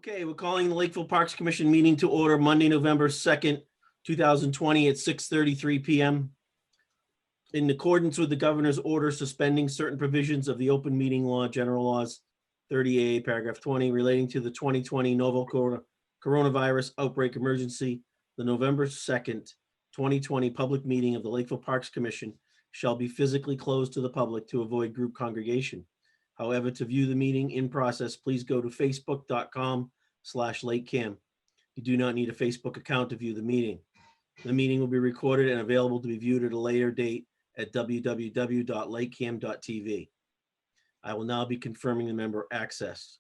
Okay, we're calling the Lakeville Parks Commission meeting to order Monday, November 2nd, 2020 at 6:33 PM. In accordance with the governor's order suspending certain provisions of the open meeting law, general laws 30A, paragraph 20, relating to the 2020 novel coronavirus outbreak emergency, the November 2nd, 2020 public meeting of the Lakeville Parks Commission shall be physically closed to the public to avoid group congregation. However, to view the meeting in process, please go to facebook.com/LakeCAM. You do not need a Facebook account to view the meeting. The meeting will be recorded and available to be viewed at a later date at www.lakecam.tv. I will now be confirming the member access.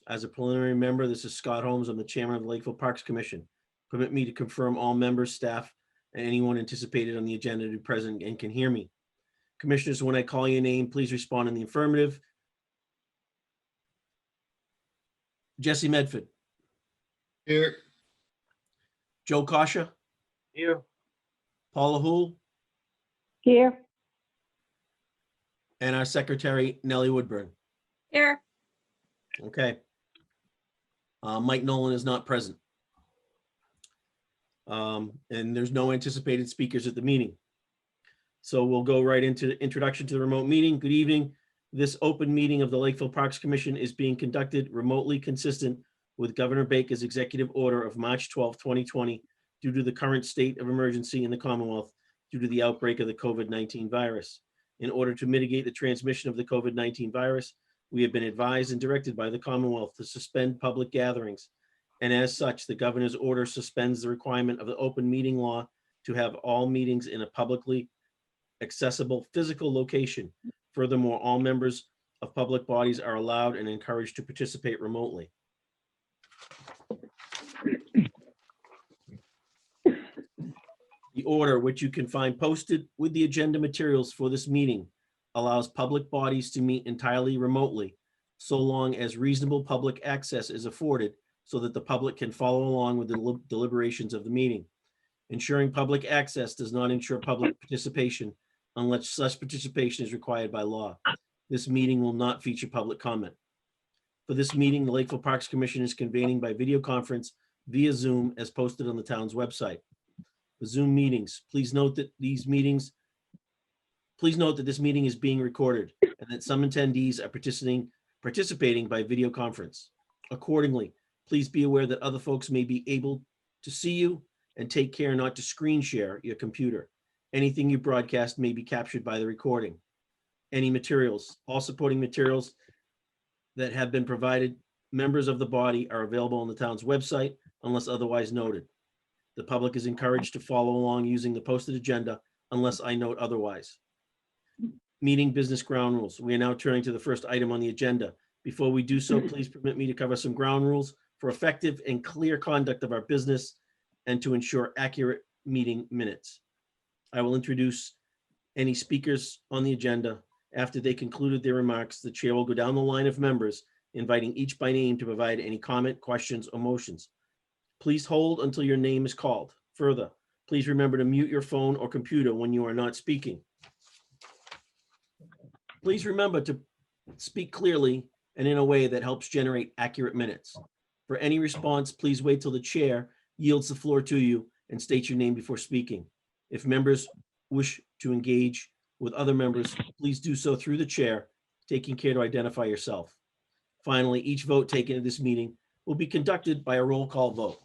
As a preliminary member, this is Scott Holmes. I'm the chairman of the Lakeville Parks Commission. Permit me to confirm all members, staff, and anyone anticipated on the agenda to be present and can hear me. Commissioners, when I call your name, please respond in the affirmative. Jesse Medford. Here. Joe Kasha. Here. Paula Hool. Here. And our secretary, Nellie Woodburn. Here. Okay. Mike Nolan is not present. And there's no anticipated speakers at the meeting. So we'll go right into the introduction to the remote meeting. Good evening. This open meeting of the Lakeville Parks Commission is being conducted remotely consistent with Governor Baker's executive order of March 12, 2020, due to the current state of emergency in the Commonwealth due to the outbreak of the COVID-19 virus. In order to mitigate the transmission of the COVID-19 virus, we have been advised and directed by the Commonwealth to suspend public gatherings. And as such, the governor's order suspends the requirement of the open meeting law to have all meetings in a publicly accessible physical location. Furthermore, all members of public bodies are allowed and encouraged to participate remotely. The order, which you can find posted with the agenda materials for this meeting, allows public bodies to meet entirely remotely, so long as reasonable public access is afforded so that the public can follow along with the deliberations of the meeting. Ensuring public access does not ensure public participation unless such participation is required by law. This meeting will not feature public comment. For this meeting, the Lakeville Parks Commission is convening by video conference via Zoom as posted on the town's website. For Zoom meetings, please note that this meeting is being recorded and that some attendees are participating by video conference. Accordingly, please be aware that other folks may be able to see you and take care not to screen share your computer. Anything you broadcast may be captured by the recording. Any materials, all supporting materials that have been provided, members of the body are available on the town's website unless otherwise noted. The public is encouraged to follow along using the posted agenda unless I note otherwise. Meeting business ground rules. We are now turning to the first item on the agenda. Before we do so, please permit me to cover some ground rules for effective and clear conduct of our business and to ensure accurate meeting minutes. I will introduce any speakers on the agenda. After they concluded their remarks, the chair will go down the line of members, inviting each by name to provide any comment, questions, or motions. Please hold until your name is called. Further, please remember to mute your phone or computer when you are not speaking. Please remember to speak clearly and in a way that helps generate accurate minutes. For any response, please wait till the chair yields the floor to you and state your name before speaking. If members wish to engage with other members, please do so through the chair, taking care to identify yourself. Finally, each vote taken at this meeting will be conducted by a roll call vote.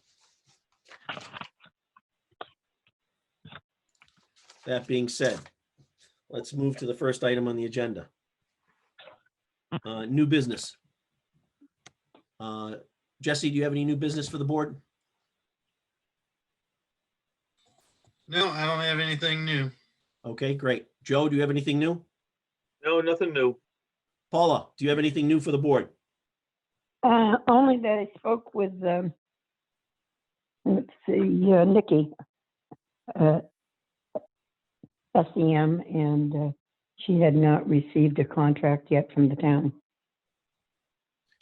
That being said, let's move to the first item on the agenda. New business. Jesse, do you have any new business for the board? No, I don't have anything new. Okay, great. Joe, do you have anything new? No, nothing new. Paula, do you have anything new for the board? Only that I spoke with, Nikki, SEM, and she had not received a contract yet from the town.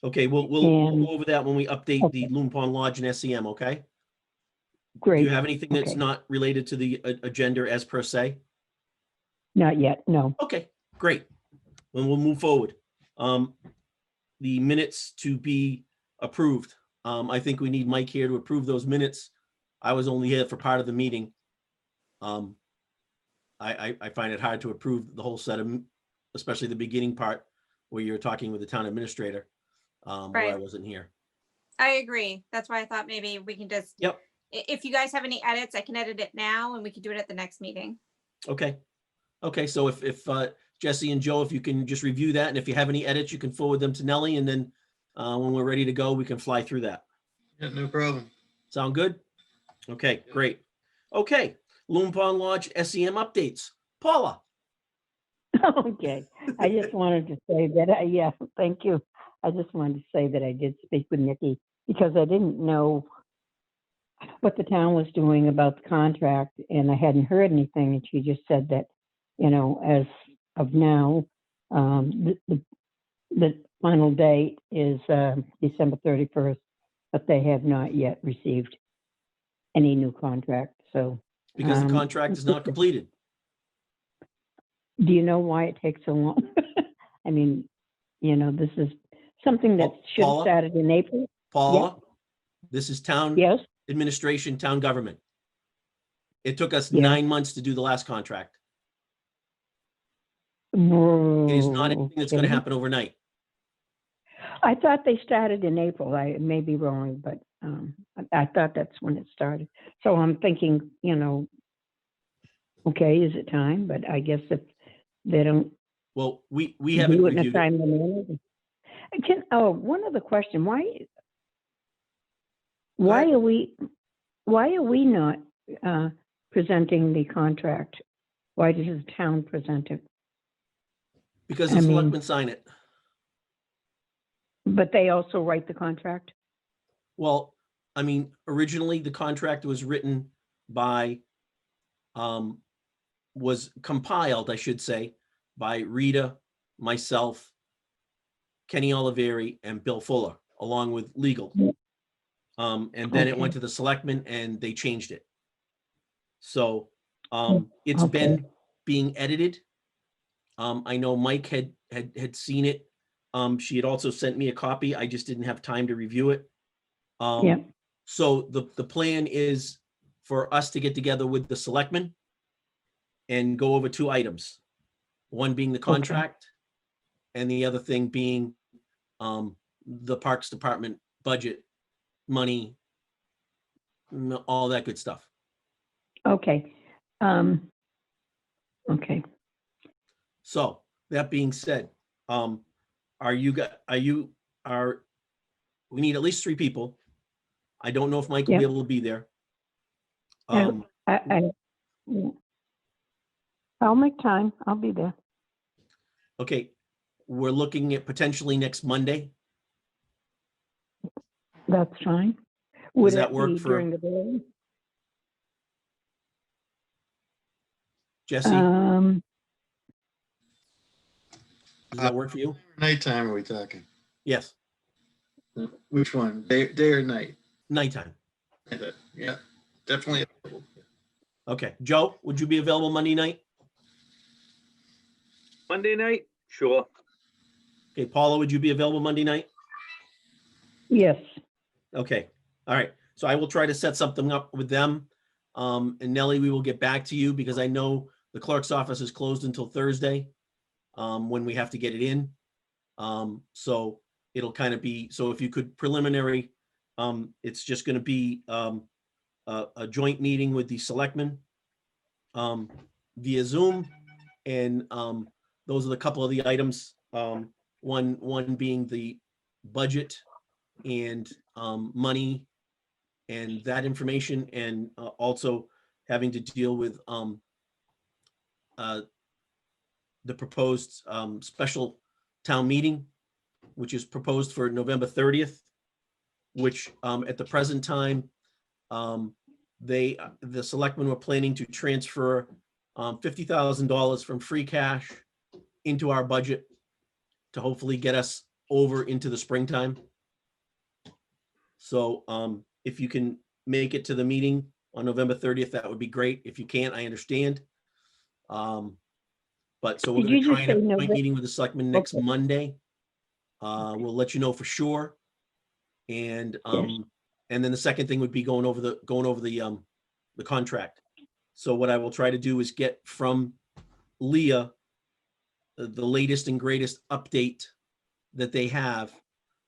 Okay, we'll go over that when we update the Loon Pond Lodge and SEM, okay? Great. Do you have anything that's Okay. not related to the agenda as per se? Not yet, no. Okay, great. Then we'll move forward. The minutes to be approved. I think we need Mike here to approve those minutes. I was only here for part of the meeting. I find it hard to approve the whole set of, especially the beginning part where you're talking with the town administrator, where I Right. wasn't here. I agree. That's why I thought maybe we can just, Yep. if you guys have any edits, I can edit it now and we can do it at the next meeting. Okay. Okay. So if Jesse and Joe, if you can just review that, and if you have any edits, you can forward them to Nellie, and then when we're ready to go, we can fly through that. Yeah, no problem. Sound good? Okay, great. Okay, Loon Pond Lodge SEM updates. Paula. Okay, I just wanted to say that, yeah, thank you. I just wanted to say that I did speak with Nikki because I didn't know what the town was doing about the contract and I hadn't heard anything. And she just said that, you know, as of now, the final date is December 31st, but they have not yet received any new contract. So Because the contract is not completed. do you know why it takes so long? I mean, you know, this is something that should have Paula? started in April. Paula, this is town Yes, administration, town government. It took us Yeah. 9 months to do the last contract. It is not anything that's going to Okay. happen overnight. I thought they started in April. I may be wrong, but I thought that's when it started. So I'm thinking, you know, okay, is it time? But I guess if they don't Well, we haven't do it in a reviewed it. timely manner. One other question. Why ahead. are we not presenting the contract? Why does the town present it? Because the I mean- selectmen sign it. But they also write the contract? Well, I mean, originally the contract was written by, was compiled, I should say, by Rita, myself, Kenny Oliveri, and Bill Fuller, along with legal. And then it went to the selectmen and they changed it. So it's Okay. been being edited. I know Mike had seen it. She had also sent me a copy. I just didn't have time to review it. Yeah. So the plan is for us to get together with the selectmen and go over 2 items. One being the contract and the other thing being the Parks Department budget, money, all that good stuff. Okay. Okay. So that being said, we need at least 3 people. I don't know if Mike will be Yeah. able to be there. Yeah. I'll make time. I'll be there. Okay, we're looking at potentially next Monday. That's fine. Would that it work be for- during the day? Jesse, Um, does that work for you? Nighttime are we talking? Yes, Which one? Day or night? nighttime. Yeah, definitely. Okay, Joe, would you be available Monday night? Monday night? Sure. Okay, Paula, would you be available Monday night? yes. Okay, all right. So I will try to set something up with them. And Nellie, we will get back to you because I know the clerk's office is closed until Thursday when we have to get it in. So it'll kind of be, so if you could preliminary, it's just going to be a joint meeting with the selectmen via Zoom. And those are the couple of the items. One being the budget and money and that information, and also having to deal with the proposed special town meeting, which is proposed for November 30th, which at the present time, the selectmen were planning to transfer $50,000 from free cash into our budget to hopefully get us over into the springtime. So if you can make it to the meeting on November 30th, that would be great. If you can't, I understand. But so we're Did going you to try just and have say a joint November? meeting with the selectmen next Okay. Monday. We'll let you know for sure. And then the second thing would be going over the contract. So what I will try to do is get from Leah the latest and greatest update that they have,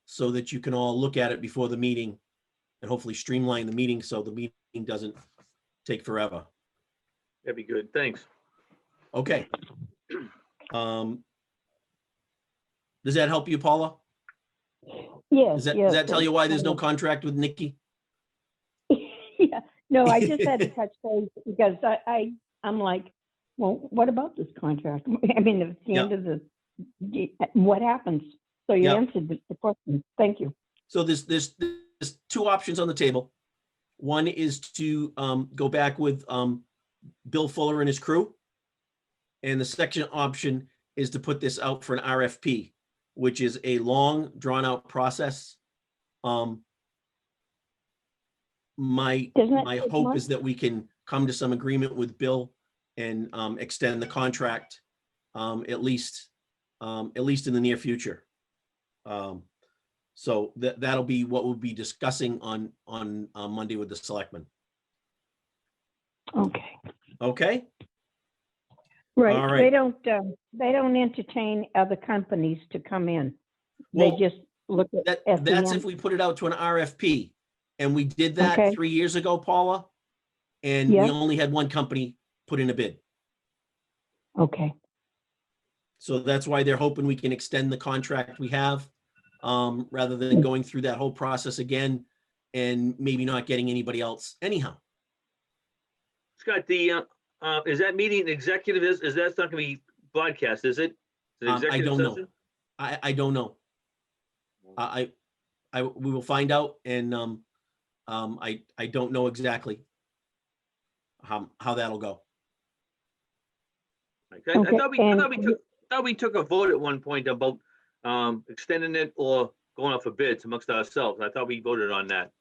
so that you can all look at it before the meeting and hopefully streamline the meeting so the meeting doesn't take forever. That'd be good. Thanks. Okay. Does that help you, Paula? Yes, Does that tell you why there's no contract with Nikki? Yeah, no, I just had to touch base because I'm like, well, what about this contract? I mean, at the end of what happens? So you Yep. answered the question. Thank you. So there's two options on the table. One is to go back with Bill Fuller and his crew. And the second option is to put this out for an RFP, which is a long, drawn-out process. My hope is that we can come to some agreement with Bill and extend the contract at least in the near future. So that'll be what we'll be discussing on Monday with the selectmen. Okay. Okay. Right. All right. They don't entertain other companies to come in. They Well, just look at that's SEM. if we put it out to an RFP, and we did that Okay. 3 years ago, Paula, and Yeah. we only had one company put in a bid. Okay. So that's why they're hoping we can extend the contract we have, rather than going through that whole process again and maybe not getting anybody else anyhow. Scott, is that meeting executive? Is that's not going to be broadcast? Is it? Is it I executive don't know. session? I don't know. We will find out, and I don't know exactly how that'll go. I thought we took a vote at one point about extending it or going out for bids amongst ourselves. I thought we voted on that.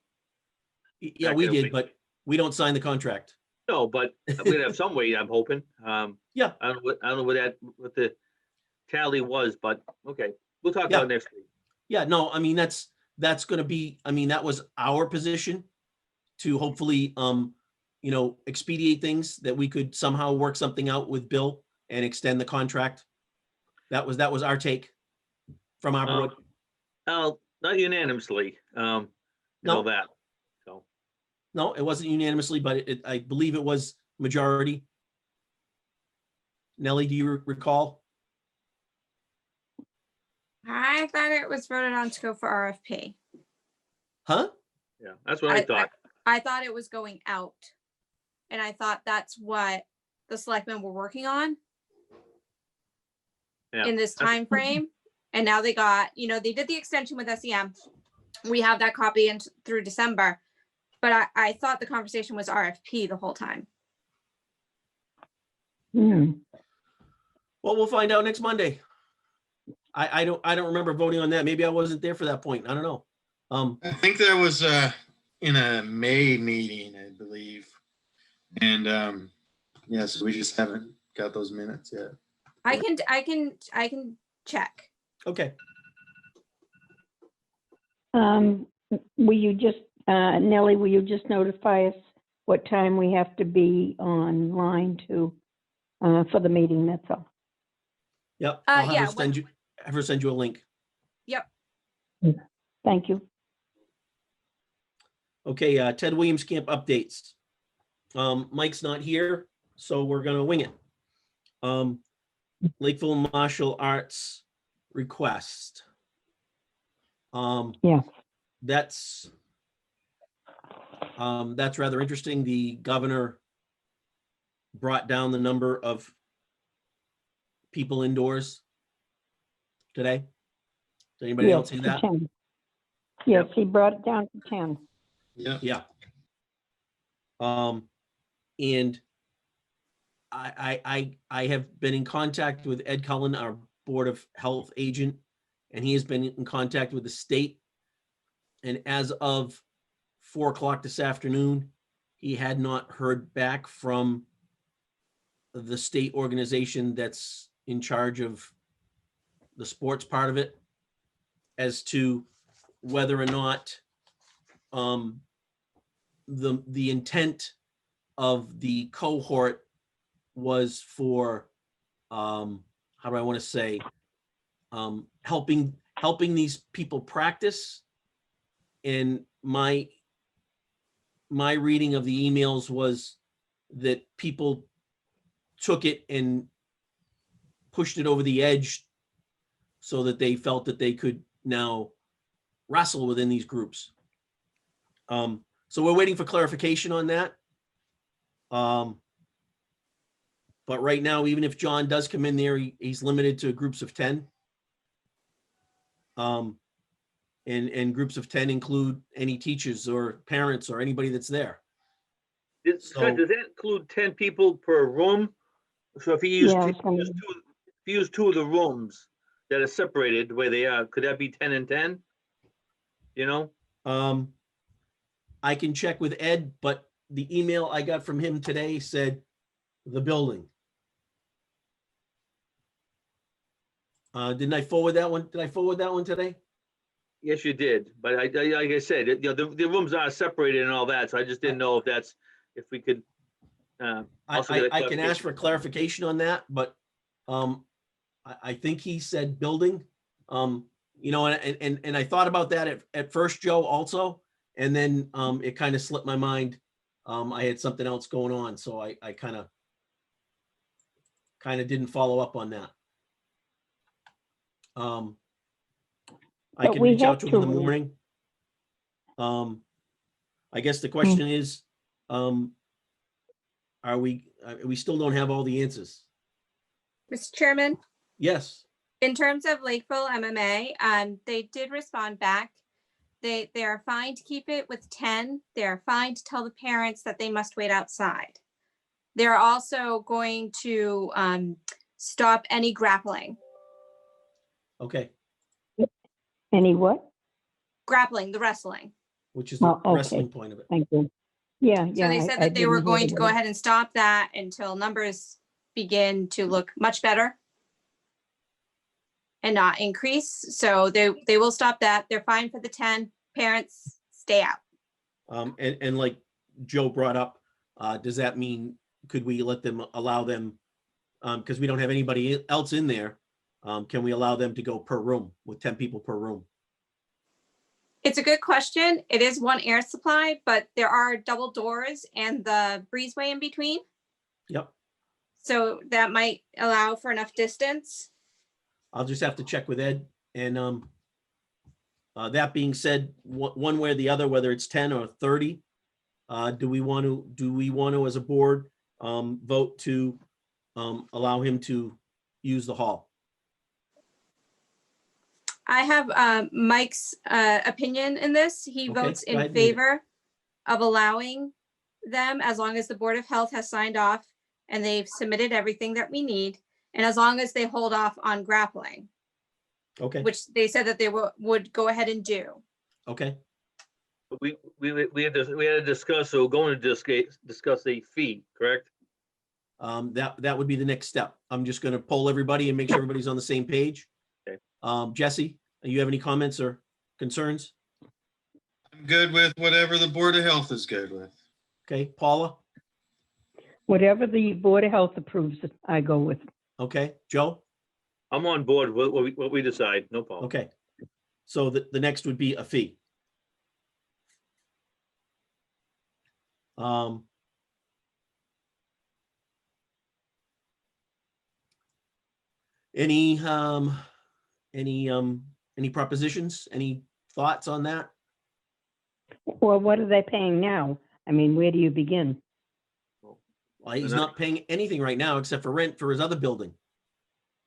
Yeah, Back we in a did, week. but we don't sign the contract. No, but we'd have some way, I'm hoping. Yeah. I don't know what the tally was, but okay, we'll talk Yeah. about it next week. Yeah, no, I mean, that's going to be, I mean, that was our position to hopefully, expedite things, that we could somehow work something out with Bill and extend the contract. That was our take from our board. Not unanimously, No. that. So, No, it wasn't unanimously, but I believe it was majority. Nellie, do you recall? I thought it was voted on to go for RFP. Huh? yeah, that's what I thought. I thought it was going out. And I thought that's what the selectmen were working on Yeah, in this that's- time frame. And now they got, they did the extension with SEM. We have that copy through December. But I thought the conversation was RFP the whole time. Hmm. Well, we'll find out next Monday. I don't remember voting on that. Maybe I wasn't there for that point. I don't know. I think that was in a May meeting, I believe. And so we just haven't got those minutes yet. I can check. Okay. Will you just, Nellie, will you just notify us what time we have to be online for the meeting? That's all. Yep. I'll have yeah, her send you a link. Yep. Thank you. Okay, Ted Williams Camp updates. Mike's not here, so we're gonna wing it. Lakeville Martial Arts request. Yeah. That's rather interesting. The governor brought down the number of people indoors today. Did anybody else see to that? 10. Yes, he brought it down to 10. Yeah. Yeah. And I have been in contact with Ed Cullen, our Board of Health agent, and he has been in contact with the state. And as of 4:00 this afternoon, he had not heard back from the state organization that's in charge of the sports part of it as to whether or not the intent of the cohort was for, how do I want to say, helping these people practice. And my reading of the emails was that people took it and pushed it over the edge so that they felt that they could now wrestle within these groups. So we're waiting for clarification on that. But right now, even if John does come in there, he's limited to groups of 10. And groups of 10 include any teachers or parents or anybody that's there. Scott, does that include 10 people per room? So if he used, Yeah, if he used two of the rooms that are separated the way they are, could that be 10 and 10? You know? I can check with Ed, but the email I got from him today said the building. Didn't I forward that one? Did I forward that one today? Yes, you did. But like I said, you know, the rooms are separated and all that. So I just didn't know if we could. Also get a I can ask clarification. for clarification on that, but I think he said building. You know, and I thought about that at first, Joe, also, and then it kind of slipped my mind. I had something else going on, so I kind of didn't follow up on that. I But can we reach out have to him in the to- morning. I guess the question is, we still don't have all the answers. Mr. Chairman, Yes. in terms of Lakeville MMA, they did respond back. They are fine to keep it with 10. They are fine to tell the parents that they must wait outside. They're also going to stop any grappling. Okay. Any what? Grappling, the wrestling. Which is the Oh, okay. wrestling point of it. Thank you. Yeah, yeah. So they said I that they were didn't hear going to go that. ahead and stop that until numbers begin to look much better and not increase. So they will stop that. They're fine for the 10. Parents, stay out. And like Joe brought up, does that mean, could we allow them, because we don't have anybody else in there, can we allow them to go per room with 10 people per room? It's a good question. It is one air supply, but there are double doors and the breezeway in between. Yep. So that might allow for enough distance. I'll just have to check with Ed. And that being said, one way or the other, whether it's 10 or 30, do we want to, as a board, vote to allow him to use the hall? I have Mike's opinion in this. He Okay, votes go in ahead, read it. favor of allowing them as long as the Board of Health has signed off and they've submitted everything that we need. And as long as they hold off on grappling, Okay, which they said that they would go ahead and do. okay, We had to discuss, so we're going to discuss a fee, correct? that would be the next step. I'm just going to poll everybody and make sure everybody's on the same page. Okay. Jesse, you have any comments or concerns? I'm good with whatever the Board of Health is good with. Okay, Paula? Whatever the Board of Health approves, I go with. Okay, Joe? I'm on board with what we decide, no problem. Okay. So the next would be a fee. Any propositions, any thoughts on that? Well, what are they paying now? I mean, where do you begin? Well, he's not paying anything right now except for rent for his other building.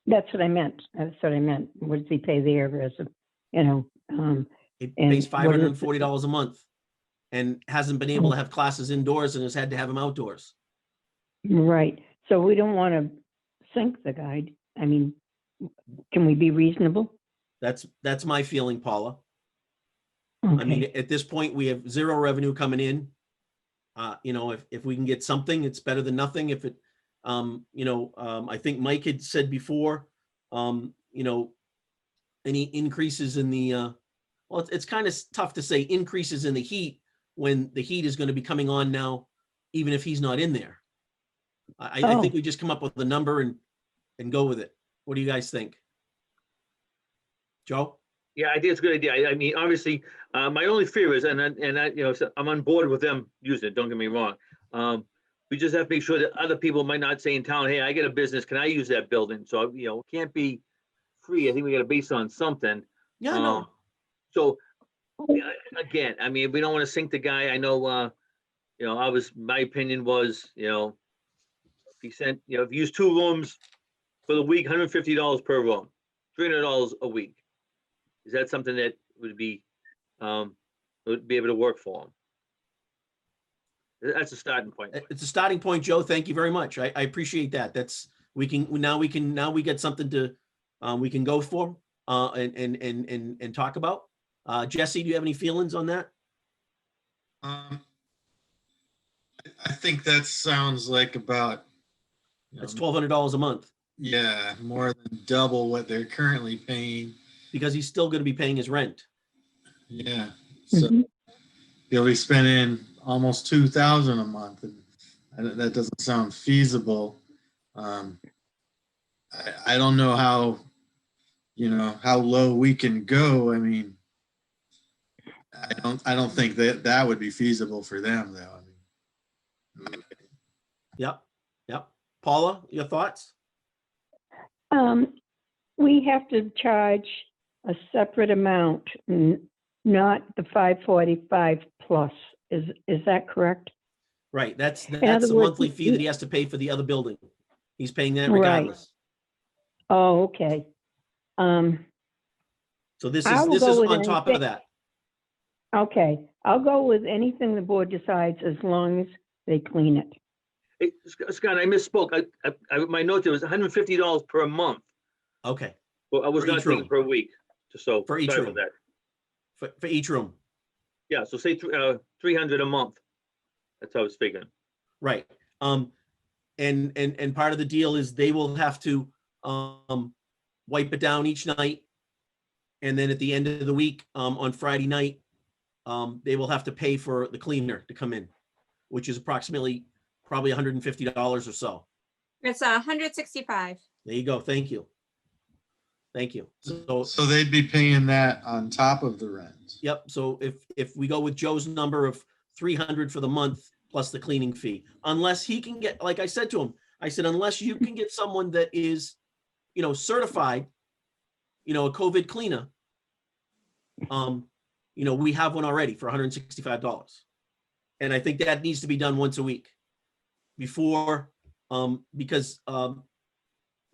That's what I meant. That's what I meant. What does he pay there as a, you know? He And pays what is- $540 a month and hasn't been able to have classes indoors and has had to have them outdoors. Right. So we don't want to sink the guide. I mean, can we be reasonable? That's my feeling, Paula. I mean, Okay. at this point, we have zero revenue coming in. You know, if we can get something, it's better than nothing. If it, you know, I think Mike had said before, you know, any increases in the well, it's kind of tough to say increases in the heat when the heat is going to be coming on now, even if he's not in there. I think Oh. we just come up with the number and go with it. What do you guys think? Joe? Yeah, I think it's a good idea. I mean, obviously, my only fear is, I'm on board with them using it, don't get me wrong. We just have to make sure that other people might not say in town, hey, I get a business, can I use that building? So, it can't be free. I think we got to base it on something. Yeah, no. So, again, I mean, we don't want to sink the guy. I know, my opinion was, if he sent, if you use 2 rooms for the week, $150 per room, $300 a week. Is that something that would be able to work for him? That's a starting point. It's a starting point, Joe. Thank you very much. I appreciate that. We get something to, we can go for, and talk about. Jesse, do you have any feelings on that? I think that sounds like about, That's $1,200 a month yeah, more than double what they're currently paying. because he's still going to be paying his rent. Yeah. So Mhm. he'll be spending almost $2,000 a month, and that doesn't sound feasible. I don't know how low we can go. I mean, I don't think that would be feasible for them, though. I mean, Yep. Paula, your thoughts? We have to charge a separate amount, not the 545 plus. Is that correct? Right. That's other the words, monthly fee that he has to pay for the other building. He's paying that Right. regardless. Oh, okay. So this I is will go with on top of that. Okay, I'll go with anything the board decides as long as they clean it. Hey, Scott, I misspoke. My note there was $150 per month. Okay. Well, I was For not each thinking room. per week. So For each sorry room. about that. For each room. Yeah, so say 300 a month. That's how I was figuring. Right. And part of the deal is they will have to wipe it down each night. And then at the end of the week, on Friday night, they will have to pay for the cleaner to come in, which is approximately probably $150 or so. It's 165. There you go. Thank you. so they'd be paying that on top of the rent. Yep. So if we go with Joe's number of 300 for the month plus the cleaning fee, unless he can get, like I said to him, unless you can get someone that is, certified, a COVID cleaner, we have one already for $165. And I think that needs to be done once a week before, because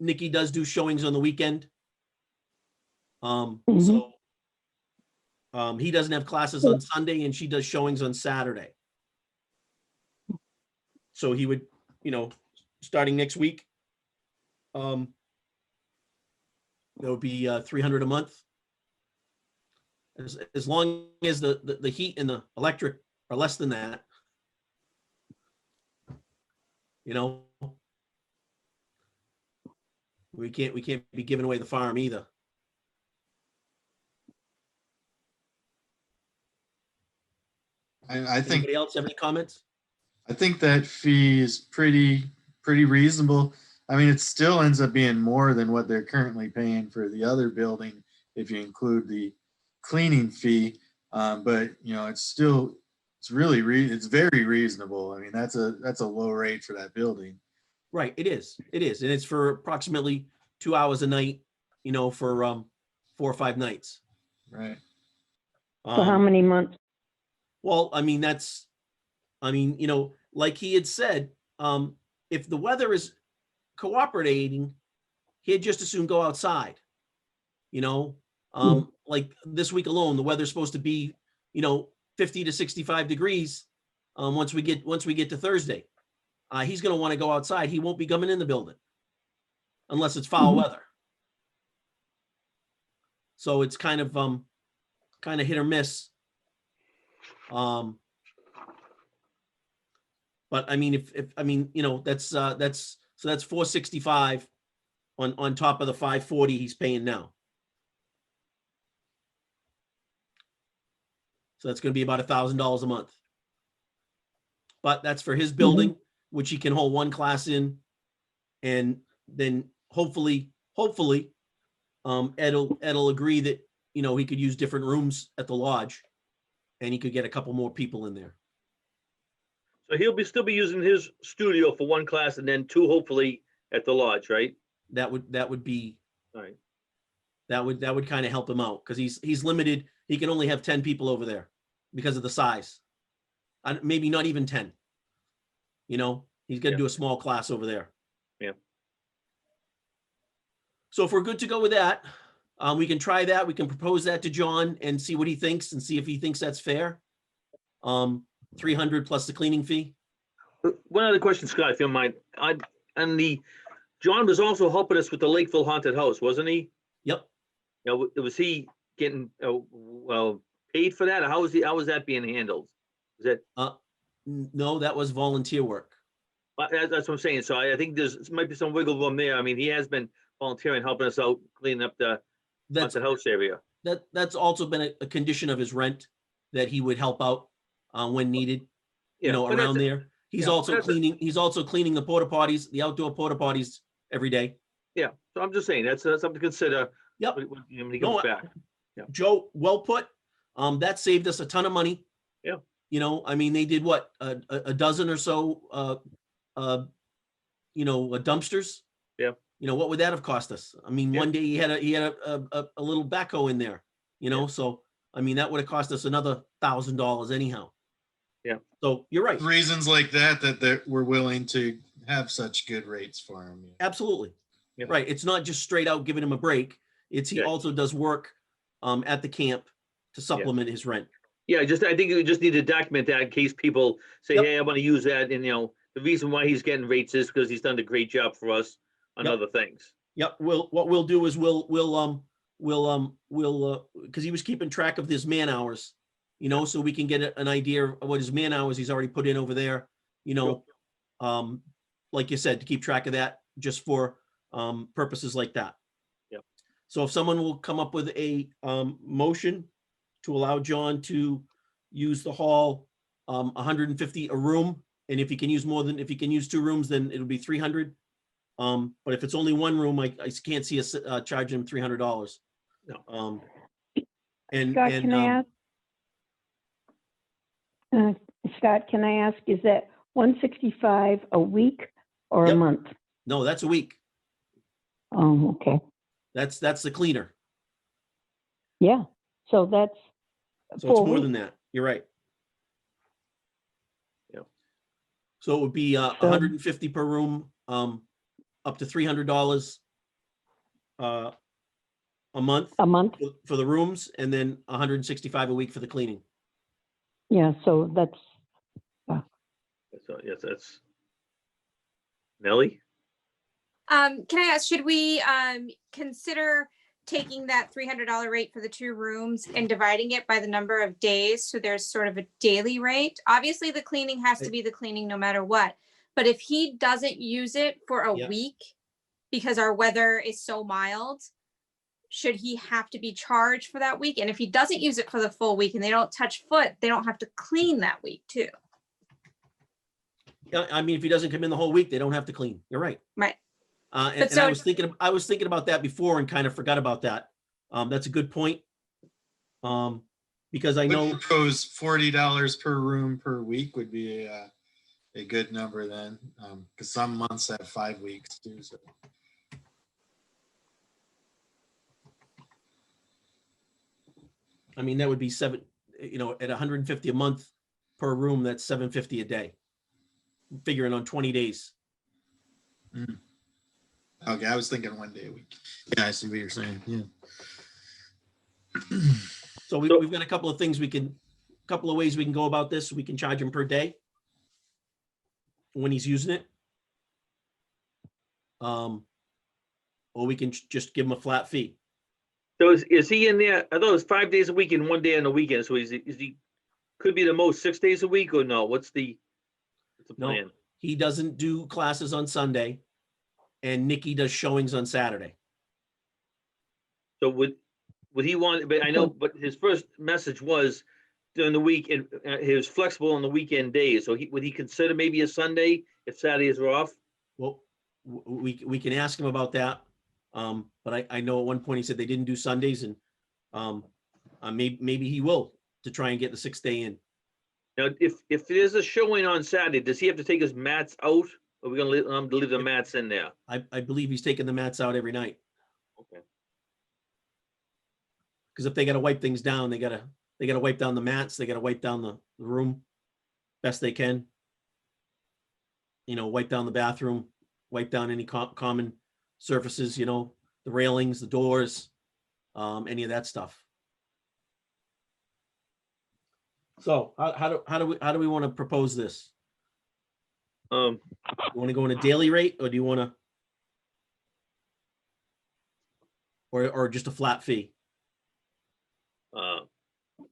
Nikki does do showings on the weekend. So he doesn't have classes on Sunday and she does showings on Saturday. So he would, starting next week, that would be 300 a month. As long as the heat and the electric are less than that, we can't be giving away the farm either. I think Anybody else have any comments? I think that fee is pretty reasonable. I mean, it still ends up being more than what they're currently paying for the other building if you include the cleaning fee. But it's very reasonable. I mean, that's a low rate for that building. Right, it is, and it's for approximately 2 hours a night, for 4 or 5 nights. Right. For how many months? Well, like he had said, if the weather is cooperating, he'd just as soon go outside. Like this week alone, the weather's supposed to be, 50 to 65 degrees. Once we get to Thursday, he's going to want to go outside. He won't be coming in the building unless it's foul weather. So it's kind of hit or miss. But I mean, that's 465 on top of the 540 he's paying now. So that's going to be about $1,000 a month. But that's for his building, which he can hold one class in. And then hopefully, Ed'll agree that, you know, he could use different rooms at the lodge and he could get a couple more people in there. So he'll still be using his studio for one class and then two, hopefully, at the lodge, right? That would be, All right. that would kind of help him out because he's limited. He can only have 10 people over there because of the size. Maybe not even 10. You know, he's going to do a small class over there. Yeah. So if we're good to go with that, we can try that. We can propose that to John and see what he thinks and see if he thinks that's fair. 300 plus the cleaning fee. One other question, Scott, if you don't mind. John was also helping us with the Lakeville haunted house, wasn't he? Yep. You know, was he getting paid for that? Or how was that being handled? Is that No, that was volunteer work. that's what I'm saying. So I think there might be some wiggle room there. I mean, he has been volunteering, helping us out, cleaning up the haunted house area. That's also been a condition of his rent that he would help out when needed, you know, but around that's- there. He's yeah, also that's cleaning the porta potties, the outdoor porta potties every day. Yeah, so I'm just saying, that's something to consider. Yep. When he comes back. Joe, well put. That saved us a ton of money. Yeah. You know, I mean, they did what, a dozen or so, you know, dumpsters. Yeah. You know, what would that have cost us? I mean, Yeah. one day he had a little backhoe in there, you know, Yeah. so, I mean, that would have cost us another $1,000 anyhow. Yeah. So you're right. Reasons like that we're willing to have such good rates for them. Absolutely. Yeah. Right. It's not just straight out giving him a break. It's he Yeah. also does work at the camp to supplement his rent. Yeah, I think you just need to document that in case people say, Yep. hey, I want to use that. And, you know, the reason why he's getting rates is because he's done a great job for us on Yep. other things. Yep. What we'll do is we'll because he was keeping track of his man hours, you know, so we can get an idea of what his man hours he's already put in over there, you know, like you said, to keep track of that just for purposes like that. Yep. So if someone will come up with a motion to allow John to use the hall, 150 a room, and if he can use two rooms, then it'll be 300. But if it's only one room, I can't see us charging him $300. No. Scott, can I ask? Scott, can I ask, is that 165 a week or a Yep. month? No, that's a week. Oh, okay. That's the cleaner. Yeah. So that's So it's 4 more weeks. than that. You're right. Yeah. So it would be 150 per room, up to $300 a month A month? for the rooms, and then 165 a week for the cleaning. Yeah, so that's, So, yes, that's Nellie. Can I ask, should we consider taking that $300 rate for the 2 rooms and dividing it by the number of days? So there's sort of a daily rate. Obviously, the cleaning has to be the cleaning no matter what. But if he doesn't use it for a Yeah. week because our weather is so mild, should he have to be charged for that week? And if he doesn't use it for the full week and they don't touch foot, they don't have to clean that week too. I mean, if he doesn't come in the whole week, they don't have to clean. You're right. Right. And I so- was thinking about that before and kind of forgot about that. That's a good point. Because I I know, propose $40 per room per week would be a good number then, because some months have 5 weeks too. So I mean, that would be at 150 a month per room, that's $750 a day. Figuring on 20 days. okay, I was thinking 1 day a week. Yeah, I see what you're saying. Yeah. So we've got a couple of things couple of ways we can go about this. We can charge him per day when he's using it. Or we can just give him a flat fee. So is he in there? I thought it was 5 days a week and 1 day on the weekend. So is he could be the most 6 days a week or no? What's the No. plan? He doesn't do classes on Sunday, and Nikki does showings on Saturday. So would he want, but I know, but his first message was during the week, and he was flexible on the weekend days. So would he consider maybe a Sunday if Saturdays were off? Well, we can ask him about that. But I know at one point he said they didn't do Sundays, and maybe he will, to try and get the 6th day in. Now, if there's a showing on Saturday, does he have to take his mats out? Or are we gonna leave the mats in there? I believe he's taking the mats out every night, Okay. because if they gotta wipe things down, they gotta wipe down the mats, they gotta wipe down the room best they can. You know, wipe down the bathroom, wipe down any common surfaces, you know, the railings, the doors, any of that stuff. So how do we want to propose this? You want to go on a daily rate, or do you want to, or just a flat fee?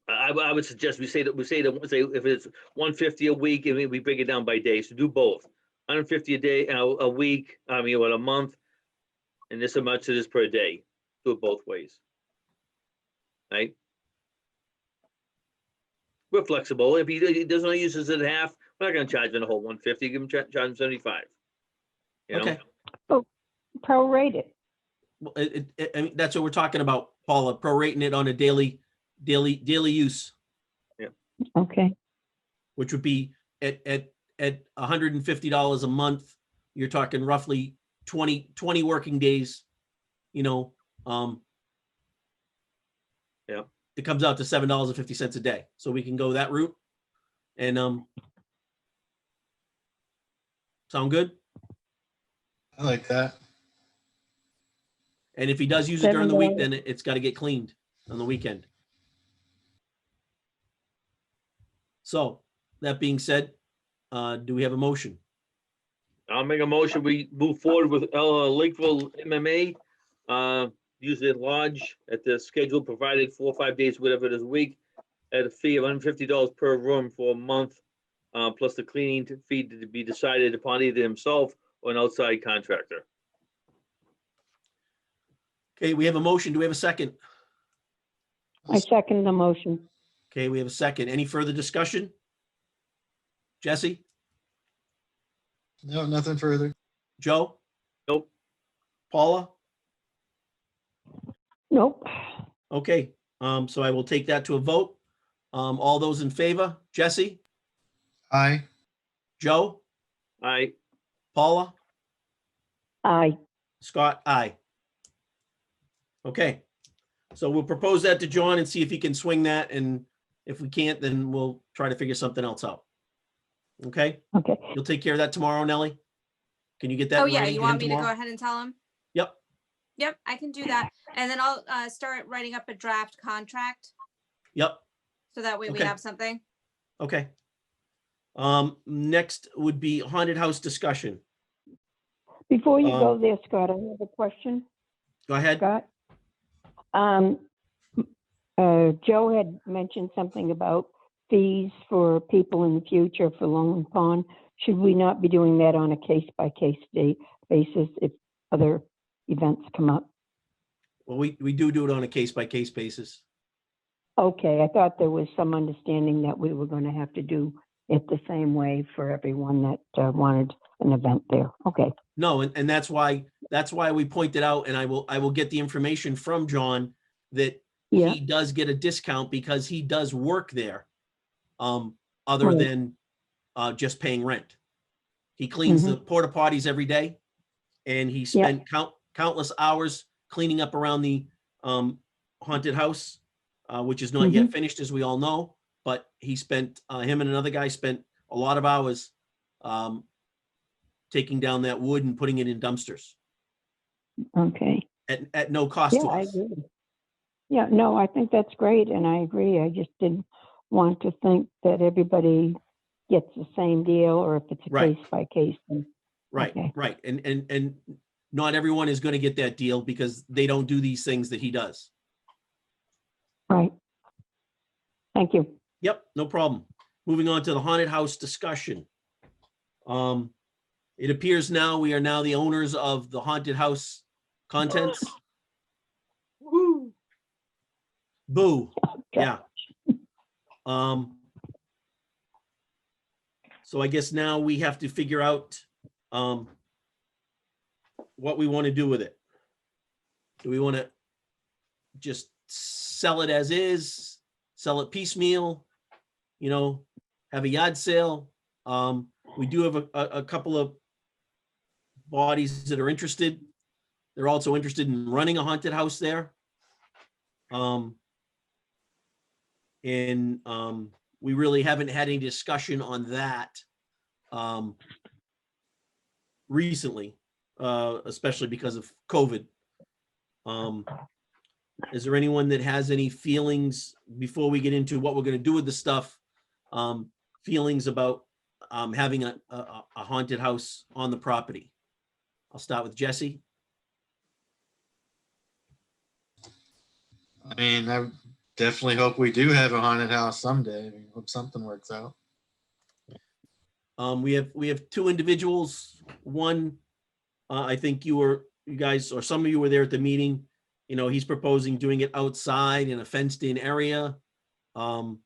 I would suggest we say if it's 150 a week, and we break it down by day, so do both. 150 a day, a week, a month, and this much it is per day. Do it both ways. Right? We're flexible. If he doesn't use it at half, we're not gonna charge him the whole 150, give him, charge him 75. You know? Okay. Prorated. Well, I mean, that's what we're talking about, Paula, prorating it on a daily use, Okay, which would be at $150 a month. You're talking roughly 20 working days, you know. Yeah. It comes out to $7.50 a day. So we can go that route. And sound good? I like that. And if he does use it during the week, $7. then it's got to get cleaned on the weekend. So that being said, do we have a motion? I'll make a motion, we move forward with Lakeville MMA. Use the lodge at the schedule provided 4 or 5 days, whatever it is a week, at a fee of $150 per room for a month, plus the cleaning fee to be decided upon either himself or an outside contractor. Okay, we have a motion. Do we have a second? I second the motion. Okay, we have a second. Any further discussion? Jesse? No, nothing further. Joe? Nope. Paula? Nope. Okay, so I will take that to a vote. All those in favor? Jesse? Aye. Joe? Aye. Paula? Aye. Scott? Aye. Okay, so we'll propose that to John and see if he can swing that, and if we can't, then we'll try to figure something else out. Okay, Okay. you'll take care of that tomorrow, Nellie? Can you get that? Oh, in yeah, writing you to him want me to go tomorrow? ahead and tell him? Yep, Yep, I can do that. And then I'll start writing up a draft contract, yep, so that way we Okay. have something. okay. Next would be haunted house discussion. Before you go there, Scott, I have a question. Go ahead. Scott? Joe had mentioned something about fees for people in the future for Lone Pond. Should we not be doing that on a case-by-case basis if other events come up? Well, we do it on a case-by-case basis. Okay, I thought there was some understanding that we were going to have to do it the same way for everyone that wanted an event there. Okay, No, and that's why we pointed out, and I will get the information from John that yeah, he does get a discount because he does work there, other Right. than just paying rent. He cleans the porta potties every day, and he spent countless hours cleaning up around the haunted house, which is not yet finished, as we all know. But he spent, him and another guy spent a lot of hours taking down that wood and putting it in dumpsters okay. at no cost Yeah, to I us. agree. Yeah, no, I think that's great, and I agree. I just didn't want to think that everybody gets the same deal, or if it's a Right. case by case. Then Right, Okay. right. And not everyone is going to get that deal because they don't do these things that he does. right. Thank you. Yep, no problem. Moving on to the haunted house discussion. It appears now we are now the owners of the haunted house contents. Woo. Boo. Yeah. So I guess now we have to figure out what we want to do with it. Do we want to just sell it as is, sell it piecemeal, have a yard sale? We do have a couple of bodies that are interested. They're also interested in running a haunted house there. We really haven't had any discussion on that recently, especially because of COVID. Is there anyone that has any feelings before we get into what we're going to do with the stuff? Feelings about having a haunted house on the property? I'll start with Jesse. I mean, I definitely hope we do have a haunted house someday. I mean, hope something works out. We have two individuals. One, I think you guys, or some of you were there at the meeting. He's proposing doing it outside in a fenced-in area. And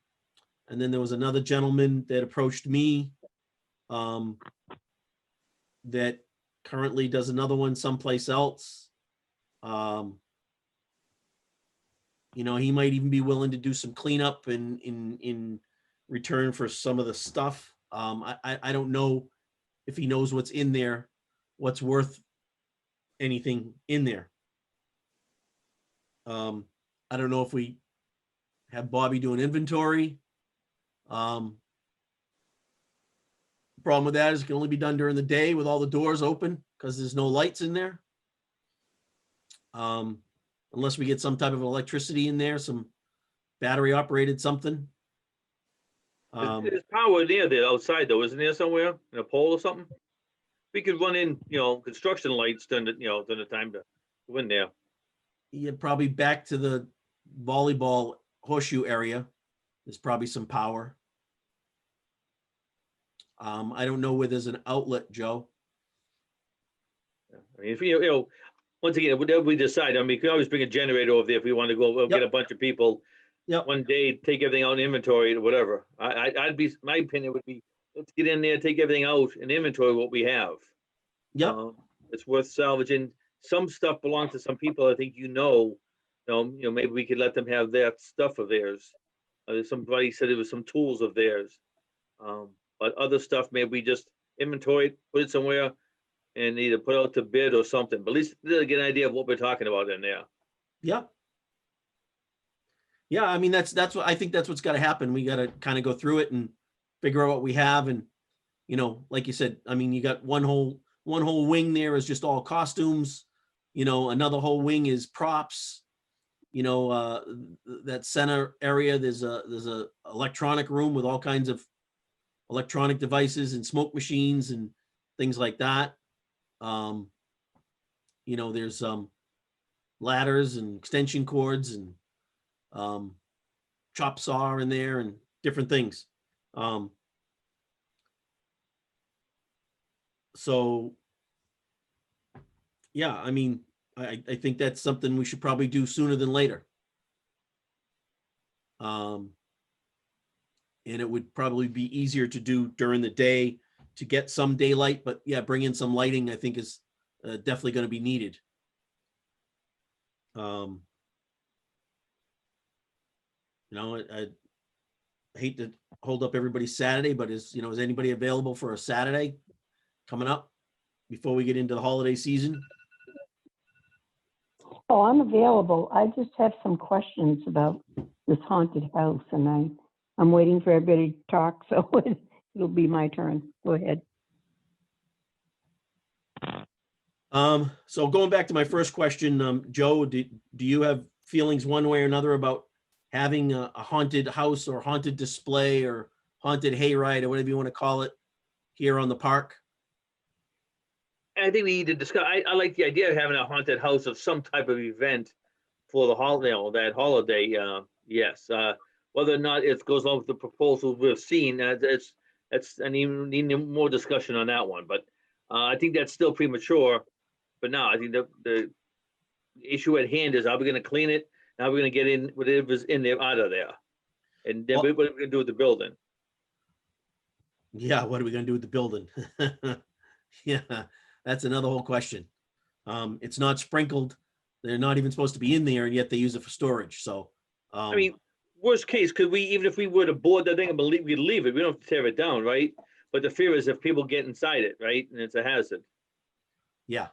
then there was another gentleman that approached me that currently does another one someplace else. He might even be willing to do some cleanup in return for some of the stuff. I don't know if he knows what's in there, what's worth anything in there. I don't know if we have Bobby do an inventory. Problem with that is it can only be done during the day with all the doors open because there's no lights in there. Unless we get some type of electricity in there, some battery operated something. There's power near there outside though, isn't there somewhere in a pole or something? We could run in, construction lights during the time to go in there. Yeah, probably back to the volleyball horseshoe area. There's probably some power. I don't know where there's an outlet, Joe. I mean, if once again, whatever we decide, I mean, we can always bring a generator over there if we want to go get a bunch of people. Yep. One day, take everything out in inventory or whatever. My opinion would be, let's get in there, take everything out and inventory what we have. Yep. It's worth salvaging. Some stuff belongs to some people. I think maybe we could let them have that stuff of theirs. Somebody said it was some tools of theirs. But other stuff, maybe we just inventory it, put it somewhere, and either put out to bid or something. But at least they'll get an idea of what we're talking about in there. Yep. Yeah, I mean that's what I think. That's what's got to happen. We got to kind of go through it and figure out what we have, and like you said, I mean, you got one whole wing there is just all costumes. Another whole wing is props. That center area, there's a electronic room with all kinds of electronic devices and smoke machines and things like that. There's ladders and extension cords and chop saw in there and different things. So yeah, I mean, I think that's something we should probably do sooner than later. And it would probably be easier to do during the day to get some daylight, but yeah, bring in some lighting, I think is definitely going to be needed. I hate to hold up everybody's Saturday, but is anybody available for a Saturday coming up before we get into the holiday season? Oh, I'm available. I just have some questions about this haunted house, and I'm waiting for everybody to talk, so it'll be my turn. Go ahead. So going back to my first question, Joe, do you have feelings one way or another about having a haunted house or haunted display or haunted hayride or whatever you want to call it here on the park? I think we need to discuss. I like the idea of having a haunted house of some type of event for the holiday, that holiday. Yes, whether or not it goes along with the proposal we've seen, I need more discussion on that one. But I think that's still premature. But now I think the issue at hand is: are we going to clean it? How are we going to get in whatever's in there out of there? And then Well- what are we gonna do with the building? Yeah, what are we gonna do with the building? Yeah, that's another whole question. It's not sprinkled. They're not even supposed to be in there, and yet they use it for storage, so. I mean, worst case, could we, even if we were to board that thing and believe we'd leave it, we don't have to tear it down, right? But the fear is if people get inside it, right, and it's a hazard. Yeah.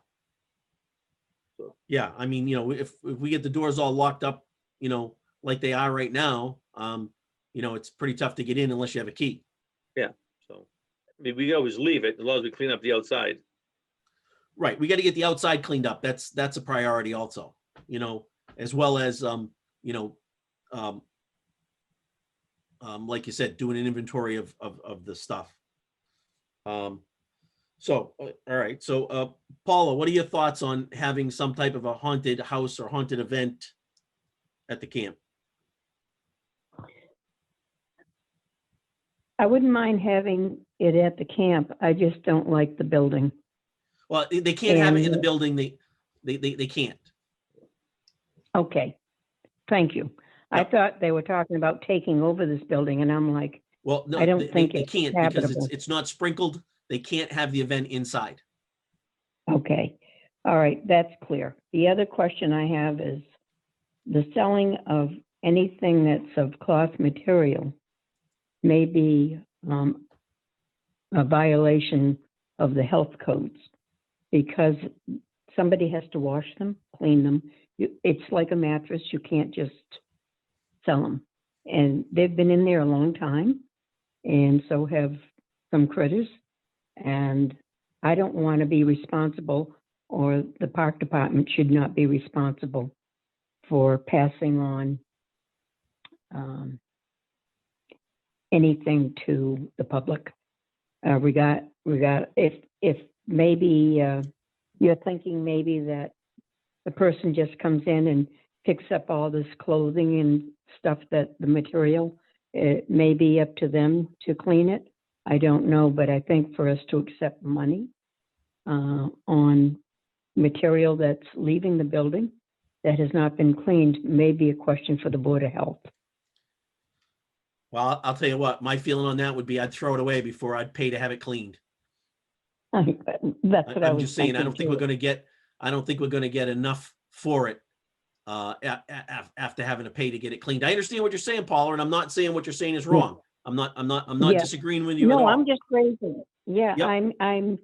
So- Yeah, I mean, if we get the doors all locked up, like they are right now, it's pretty tough to get in unless you have a key. So, I mean, we can always leave it as long as we clean up the outside. Right, we got to get the outside cleaned up. That's a priority also, as well as, like you said, doing an inventory of the stuff. So, all right. So, Paula, what are your thoughts on having some type of a haunted house or haunted event at the camp? I wouldn't mind having it at the camp. I just don't like the building. Well, they can't have it in the And- building. They can't. Okay, thank you. I Yep. thought they were talking about taking over this building, and I'm like, Well, no, I don't they think it's can't because habitable. it's not sprinkled. They can't have the event inside. okay, all right, that's clear. The other question I have is the selling of anything that's of cloth material may be a violation of the health codes because somebody has to wash them, clean them. It's like a mattress. You can't just sell them. And they've been in there a long time, and so have some critters. And I don't want to be responsible, or the park department should not be responsible for passing on anything to the public. If maybe you're thinking maybe that the person just comes in and picks up all this clothing and stuff, that the material, it may be up to them to clean it. I don't know, but I think for us to accept money on material that's leaving the building that has not been cleaned may be a question for the Board of Health. Well, I'll tell you what, my feeling on that would be I'd throw it away before I'd pay to have it cleaned. That's what I I'm was just saying, I thinking don't think too. I don't think we're gonna get enough for it after having to pay to get it cleaned. I understand what you're saying, Paula, and I'm not saying what you're saying is wrong. I'm not Yeah. disagreeing with you at No, all. I'm just raising it. Yeah, Yep. I'm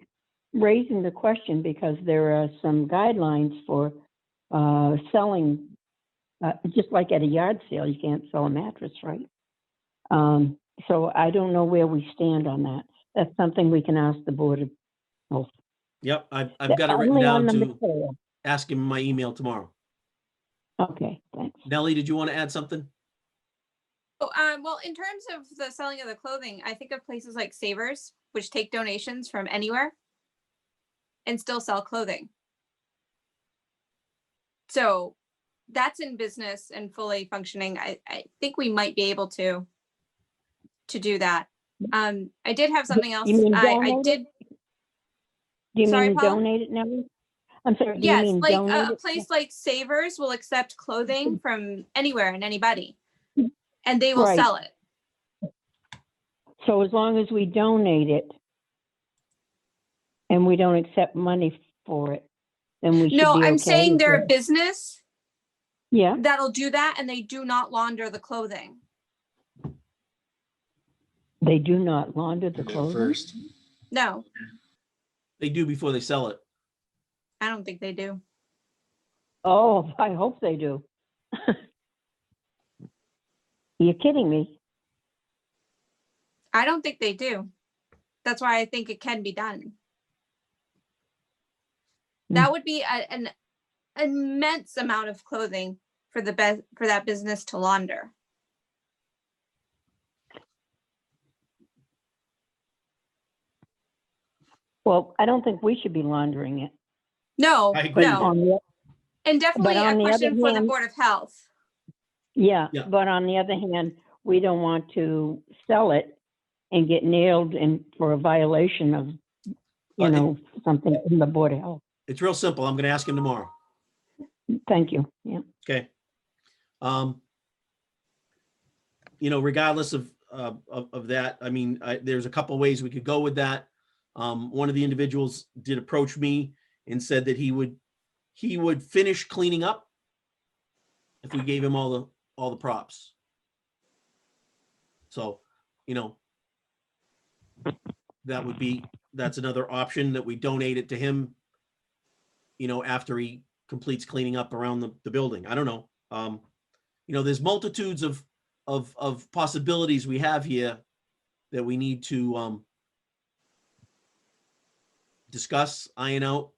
raising the question because there are some guidelines for selling, just like at a yard sale, you can't sell a mattress, right? So I don't know where we stand on that. That's something we can ask the Board of Health. Yep, I've got it written Only on down the to material. ask him in my email tomorrow. Okay, thanks. Nellie, did you want to add something? Oh, well, in terms of the selling of the clothing, I think of places like Savers, which take donations from anywhere and still sell clothing. So that's in business and fully functioning. I think we might be able to do that. I did have something else. You mean I donate it? did, Do you Sorry, mean Paul? donate it, Nellie? I'm sorry, do you yes, mean like donate a it? place like Savers will accept clothing from anywhere and anybody, and they will Right. sell it. So as long as we donate it and we don't accept money for it, then we should be No, okay. I'm saying with they're a that. business Yeah, that'll do that, and they do not launder the clothing. they do not launder the Do it clothing. first. No, They do before they sell it. I don't think they do. Oh, I hope they do. You're kidding me. I don't think they do. That's why I think it can be done. That would be an immense amount of clothing for that business to launder. Well, I don't think we should be laundering it. No, I agree with no, On the- and definitely on a the question other for the hand- Board of Health. Yeah, Yeah. but on the other hand, we don't want to sell it and get nailed in for a violation of, something from the Board of Health. It's real simple. I'm going to ask him tomorrow. Thank you. Yeah. Okay. regardless of that, I mean, there's a couple ways we could go with that. One of the individuals did approach me and said that he would finish cleaning up if we gave him all the props. So, that's another option, that we donate it to him, after he completes cleaning up around the building. I don't know. There's multitudes of possibilities we have here that we need to discuss, iron out.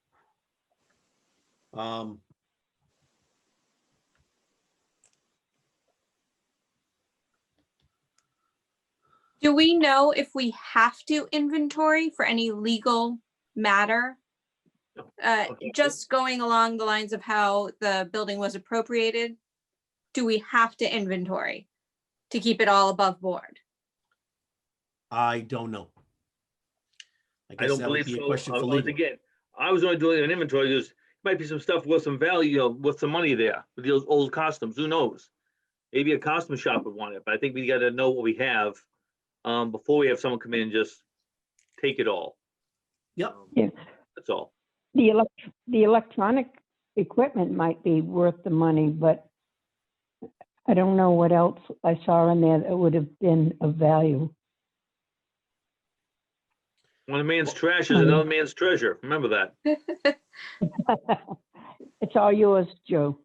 Do we know if we have to inventory for any legal matter? Just going along the lines of how the building was appropriated, do we have to inventory to keep it all above board? I don't know. I guess don't that would believe be a so. question for legal. Again, I was only doing an inventory. There's might be some stuff worth some value, with some money there, with those old costumes. Who knows? Maybe a costume shop would want it, but I think we got to know what we have before we have someone come in and just take it all. Yep. Yeah. That's all. The electronic equipment might be worth the money, but I don't know what else I saw in there that would have been of value. One man's trash is another man's treasure. Remember that. It's all yours, Joe.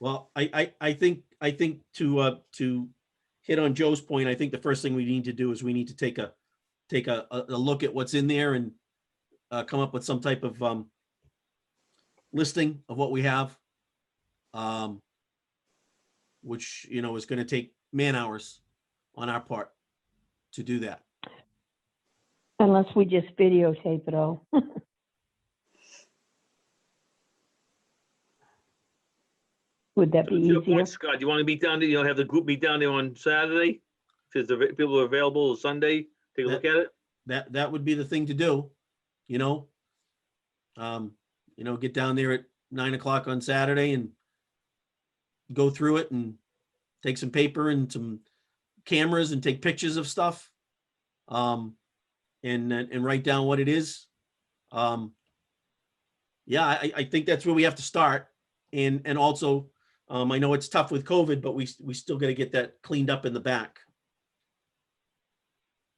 Well, I think to hit on Joe's point, I think the first thing we need to do is we need to take a look at what's in there and come up with some type of listing of what we have, which is going to take man hours on our part to do that. Unless we just videotape it all. Would that be To your easier? point, Scott, you want to meet down there, have the group meet down there on Saturday? If people are available Sunday, take a look at it? That would be the thing to do, get down there at 9 o'clock on Saturday and go through it and take some paper and some cameras and take pictures of stuff. And write down what it is. I think that's where we have to start. And also, I know it's tough with COVID, but we still got to get that cleaned up in the back.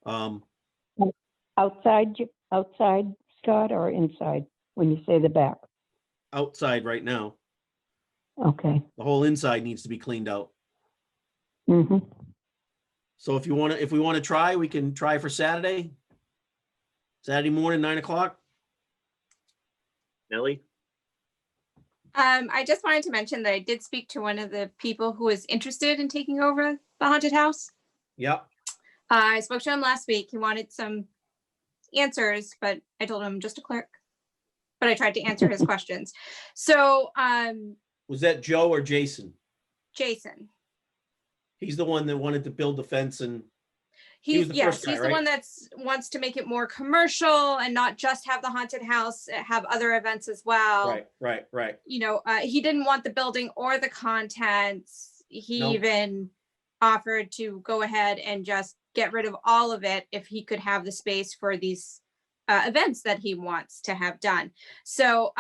Outside, Scott, or inside when you say the back? Outside right now. Okay. The whole inside needs to be cleaned out. Mm-hmm. So if we want to try, we can try for Saturday morning, 9 o'clock. Nellie? I just wanted to mention that I did speak to one of the people who was interested in taking over the haunted house. Yep. I spoke to him last week. He wanted some answers, but I told him I'm just a clerk. But I tried to answer his questions. So Was that Joe or Jason? Jason. He's the one that wanted to build the fence and He's the yes, first guy, he's right? the one that's wants to make it more commercial and not just have the haunted house, have other events as well. Right. He didn't want the building or the contents. He Nope. even offered to go ahead and just get rid of all of it if he could have the space for these events that he wants to have done. So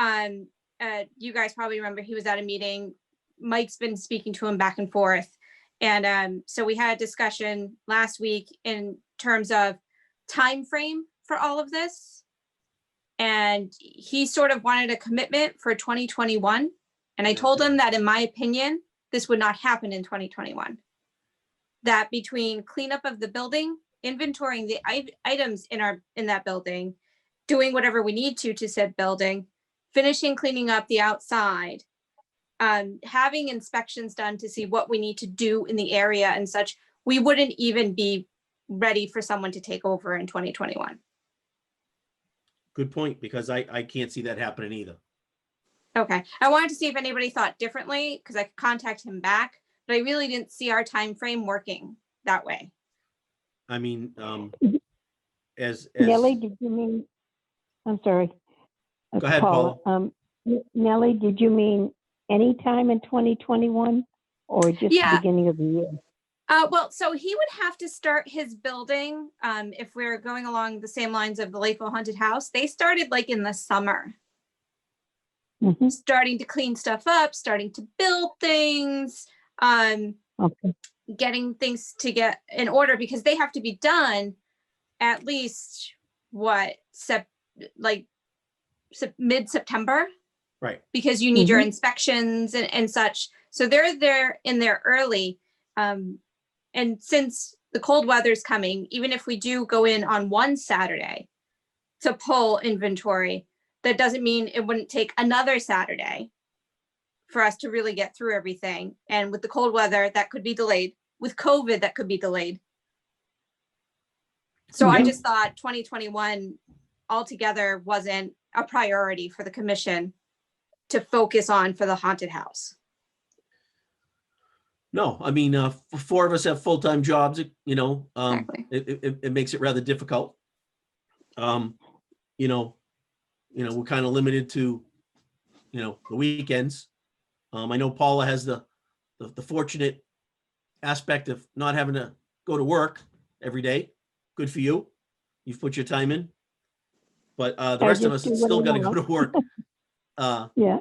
you guys probably remember he was at a meeting. Mike's been speaking to him back and forth. And so we had a discussion last week in terms of time frame for all of this. And he sort of wanted a commitment for 2021. And I told him that in my opinion, this would not happen in 2021. That between cleanup of the building, inventorying the items in that building, doing whatever we need to said building, finishing cleaning up the outside, having inspections done to see what we need to do in the area and such, we wouldn't even be ready for someone to take over in 2021. Good point, because I can't see that happening either. Okay, I wanted to see if anybody thought differently because I could contact him back, but I really didn't see our time frame working that way. I mean, as Nellie, did you mean? I'm sorry. Go ahead, Paula. Nellie, did you mean any time in 2021 or just Yeah. the beginning of the year? Well, so he would have to start his building, if we're going along the same lines of the Lakeville Haunted House. They started like in the summer, Mhm. starting to clean stuff up, starting to build things, Okay. getting things to get in order because they have to be done at least mid-September, Right. because you need your Mhm. inspections and such. So they're there in there early. And since the cold weather's coming, even if we do go in on one Saturday to pull inventory, that doesn't mean it wouldn't take another Saturday for us to really get through everything. And with the cold weather, that could be delayed. With COVID, that could be delayed. So I Yeah. just thought 2021 altogether wasn't a priority for the commission to focus on for the haunted house. No, I mean, four of us have full-time jobs, Exactly. it makes it rather difficult. You know, we're kind of limited to, the weekends. I know Paula has the fortunate aspect of not having to go to work every day. Good for you. You've put your time in. But the I rest of just us do still what I got to go want. to work, Yeah.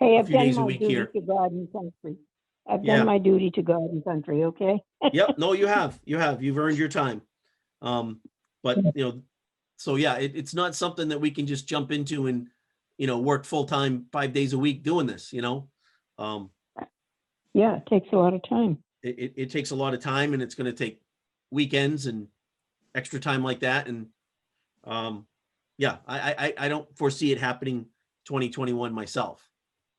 Hey, a I've few done days a my week duty here. to God and country. I've Yeah. done my duty to God and country, okay? Yep. No, you have. You've earned your time. But, so yeah, it's not something that we can just jump into and, work full-time 5 days a week doing this, Yeah, it takes a lot of time. it takes a lot of time, and it's going to take weekends and extra time like that. And yeah, I don't foresee it happening 2021 myself.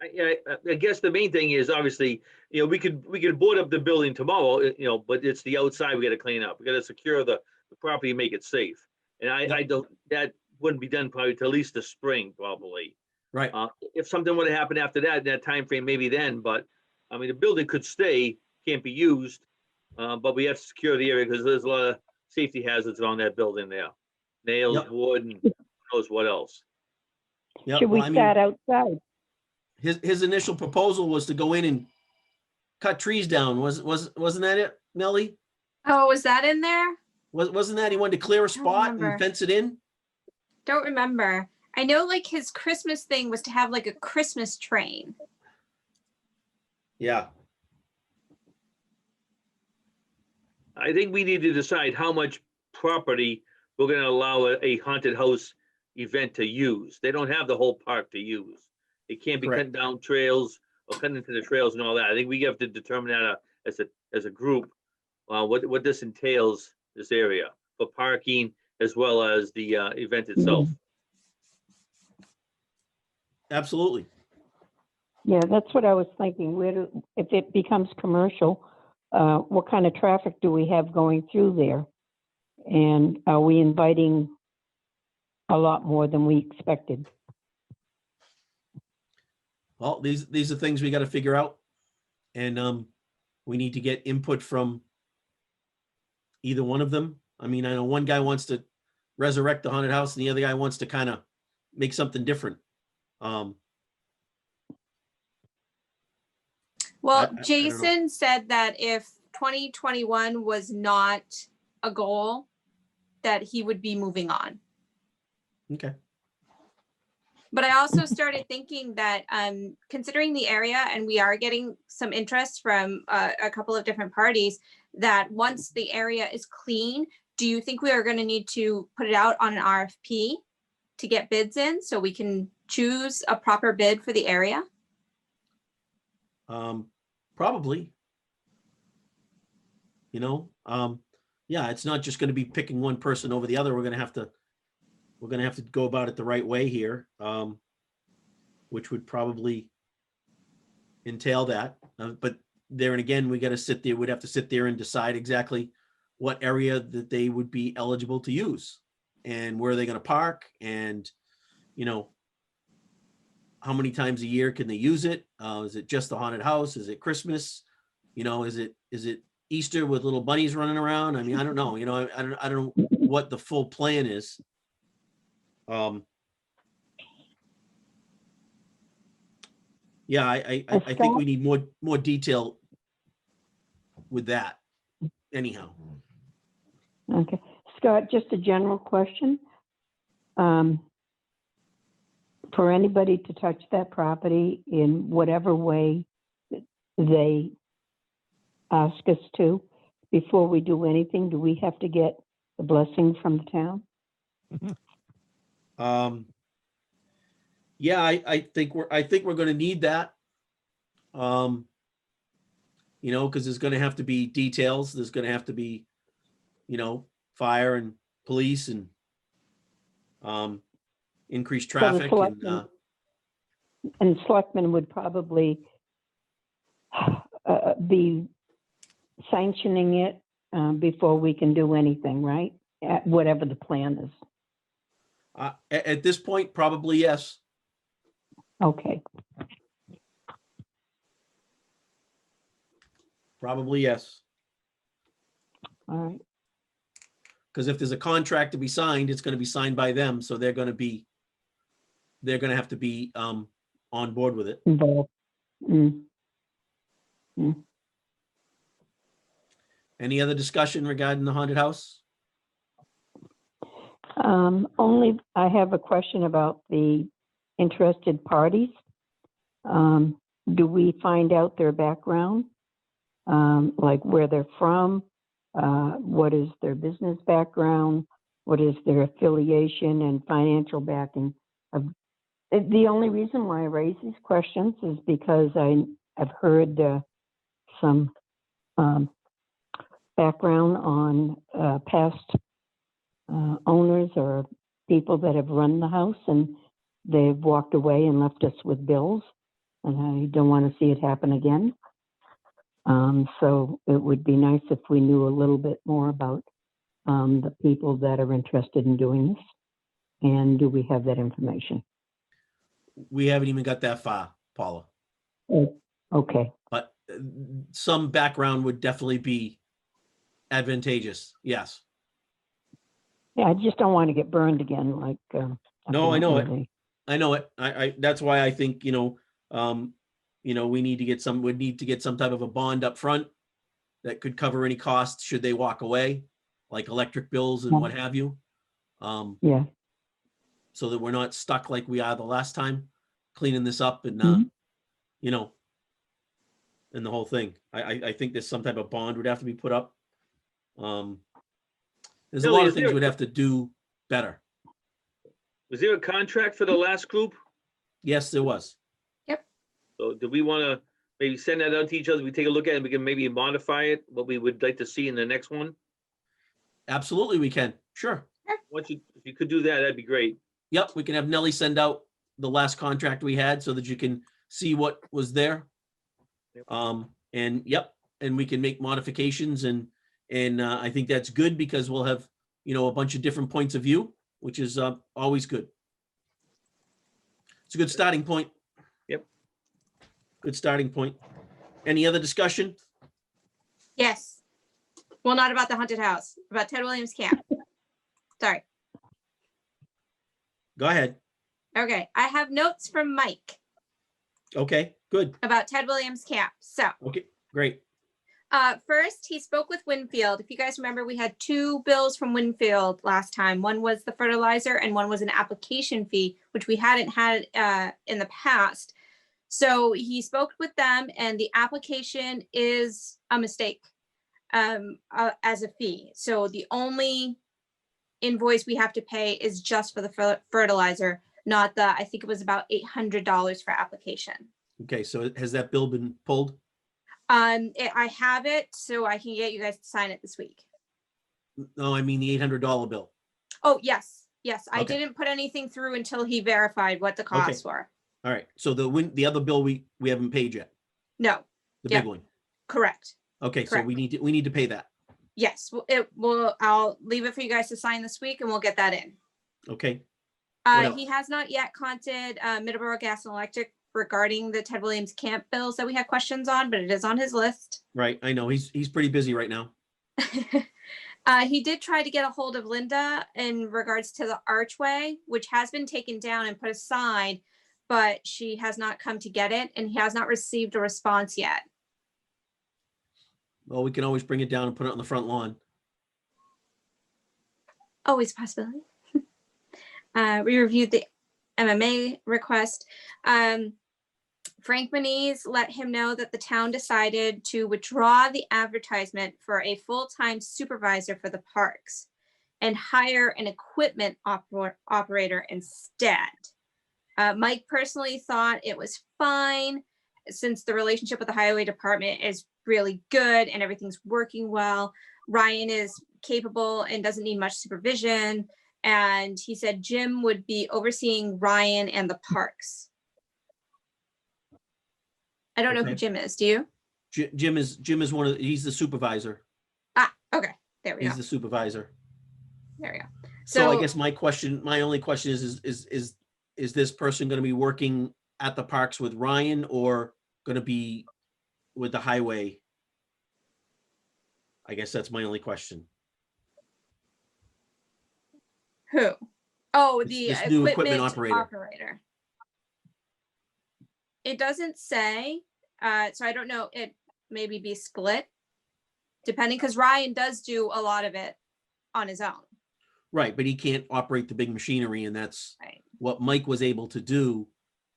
I guess the main thing is obviously, we could board up the building tomorrow, but it's the outside we got to clean up. We got to secure the property and make it safe. And I don't, that wouldn't be done probably till at least the spring, probably. Right. If something would have happened after that time frame, maybe then. But I mean, the building could stay, can't be used, but we have to secure the area because there's a lot of safety hazards on that building there, nails, Yep. wood, and who knows what else. Yeah. Should we start outside? His initial proposal was to go in and cut trees down. Wasn't that it, Nellie? Oh, was that in there? Wasn't that he wanted to clear a spot and remember. fence it in? Don't remember. I know like his Christmas thing was to have like a Christmas train. Yeah. I think we need to decide how much property we're going to allow a haunted house event to use. They don't have the whole park to use. It can't be Correct. cutting down trails or cutting into the trails and all that. I think we have to determine that as a group, what this entails, this area for parking as well as the event itself. Absolutely. Yeah, that's what I was thinking. If it becomes commercial, what kind of traffic do we have going through there? And are we inviting a lot more than we expected? Well, these are things we got to figure out, and we need to get input from either one of them. I mean, I know one guy wants to resurrect the haunted house, and the other guy wants to kind of make something different. Well, I don't know. Jason said that if 2021 was not a goal, that he would be moving on. Okay. But I also started thinking that considering the area, and we are getting some interest from a couple of different parties, that once the area is clean, do you think we are going to need to put it out on an RFP to get bids in so we can choose a proper bid for the area? Probably. Yeah, it's not just going to be picking one person over the other. We're going to have to go about it the right way here, which would probably entail that. But there and again, we got to sit there. We'd have to sit there and decide exactly what area that they would be eligible to use and where are they going to park, and how many times a year can they use it? Is it just the haunted house? Is it Christmas? Is it Easter with little bunnies running around? I mean, I don't know. I don't know what the full plan is. Yeah, I think we need more detail with that anyhow. Okay. Scott, just a general question. For anybody to touch that property in whatever way they ask us to, before we do anything, do we have to get the blessing from the town? Yeah, I think we're gonna need that. You know, because there's gonna have to be details. There's gonna have to be, you know, fire and police and increased So the traffic and selectmen- And selectmen would probably be sanctioning it before we can do anything, right? Whatever the plan is. at this point, probably yes. Okay. Probably yes. All right. Because if there's a contract to be signed, it's going to be signed by them, so they're going to have to be on board with it. Involved. Any other discussion regarding the haunted house? Only I have a question about the interested parties. Do we find out their background? Like where they're from? What is their business background? What is their affiliation and financial backing? The only reason why I raise these questions is because I've heard some background on past owners or people that have run the house, and they've walked away and left us with bills, and I don't want to see it happen again. So it would be nice if we knew a little bit more about the people that are interested in doing this. And do we have that information? We haven't even got that far, Paula. Oh, okay. But some background would definitely be advantageous. Yes. Yeah, I just don't want to get burned again. Like No, I know it. apparently I know it. I that's why I think, we need to get some type of a bond up front that could cover any costs should they walk away, like electric bills and Yeah. what have you. Yeah. So that we're not stuck like we are the last time cleaning this up and, Mhm. and the whole thing. I think there's some type of bond would have to be put up. There's a Billy, lot of is things there- we'd have to do better. Was there a contract for the last group? Yes, there was. So do we want to maybe send that out to each other? We take a look at it, we can maybe modify it, what we would like to see in the next one? Absolutely, we can. Sure. If you could do that, that'd be great. Yep, we can have Nellie send out the last contract we had so that you can see what was there. Yep. And we can make modifications and I think that's good because we'll have, a bunch of different points of view, which is always good. It's a good starting point. Yep. Good starting point. Any other discussion? Yes. Well, not about the haunted house, about Ted Williams Camp. Sorry. Go ahead. Okay. I have notes from Mike Okay, good. about Ted Williams Camp. So Okay, great. first, he spoke with Winfield. If you guys remember, we had 2 bills from Winfield last time. One was the fertilizer and one was an application fee, which we hadn't had in the past. So he spoke with them and the application is a mistake as a fee. So the only invoice we have to pay is just for the fertilizer, not the, I think it was about $800 for application. Okay, so has that bill been pulled? I have it, so I can get you guys to sign it this week. No, I mean the $800 bill. Oh, yes, yes. I Okay. didn't put anything through until he verified what the costs were. All right, so the other bill we haven't paid yet, No, the Yep. big one. correct. Okay, so Correct. we need to pay that. Yes, I'll leave it for you guys to sign this week and we'll get that in. Okay, What else? He has not yet contacted Middleborough Gas and Electric regarding the Ted Williams Camp bills that we had questions on, but it is on his list. right. I know he's pretty busy right now. He did try to get a hold of Linda in regards to the archway, which has been taken down and put aside, but she has not come to get it and he has not received a response yet. Well, we can always bring it down and put it on the front lawn. Always a possibility. We reviewed the MMA request. Frank Manise let him know that the town decided to withdraw the advertisement for a full-time supervisor for the parks and hire an equipment operator instead. Mike personally thought it was fine since the relationship with the highway department is really good and everything's working well. Ryan is capable and doesn't need much supervision. And he said Jim would be overseeing Ryan and the parks. I don't know who Okay. Jim is. Do you? Jim is he's the supervisor. Ah, okay. There we He's go. the supervisor. There we go. So I guess my only question is this person going to be working at the parks with Ryan or going to be with the highway? I guess that's my only question. Who? Oh, This- the this new equipment equipment operator. operator. It doesn't say, so I don't know. It maybe be split, depending, because Ryan does do a lot of it on his own. Right, but he can't operate the big machinery, and that's Right. what Mike was able to do.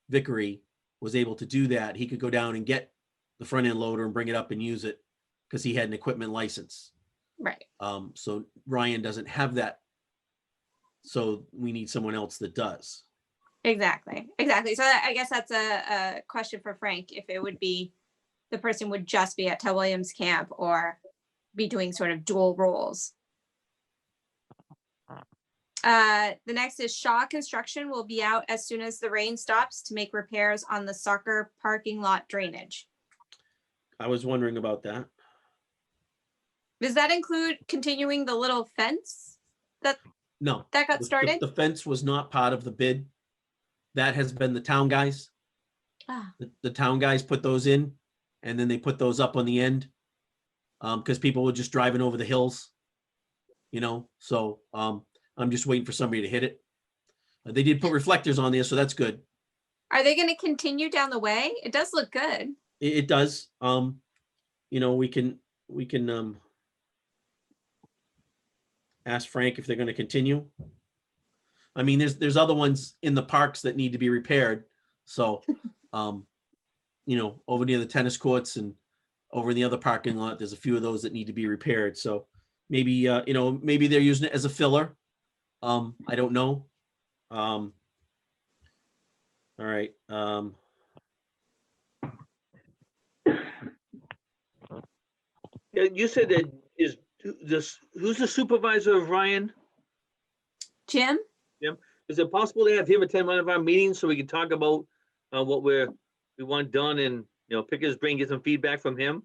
Vickery was able to do that. He could go down and get the front end loader and bring it up and use it because he had an equipment license. Right. So Ryan doesn't have that. So we need someone else that does. Exactly. So I guess that's a question for Frank, if it would be, the person would just be at Ted Williams camp or be doing sort of dual roles. The next is Shaw Construction will be out as soon as the rain stops to make repairs on the soccer parking lot drainage. I was wondering about that. Does that include continuing the little fence No. that got started? The fence was not part of the bid. That has been the town guys. Ah, The town guys put those in, and then they put those up on the end. Because people were just driving over the hills, so I'm just waiting for somebody to hit it. They did put reflectors on there, so that's good. are they going to continue down the way? It does look good. It does. We can ask Frank if they're going to continue. I mean, there's other ones in the parks that need to be repaired. So, over near the tennis courts and over in the other parking lot, there's a few of those that need to be repaired. So maybe, maybe they're using it as a filler. I don't know. All right. Yeah, you said that who's the supervisor of Ryan? Jim? Is it possible to have him attend one of our meetings so we can talk about what we want done and, pick his brain, get some feedback from him?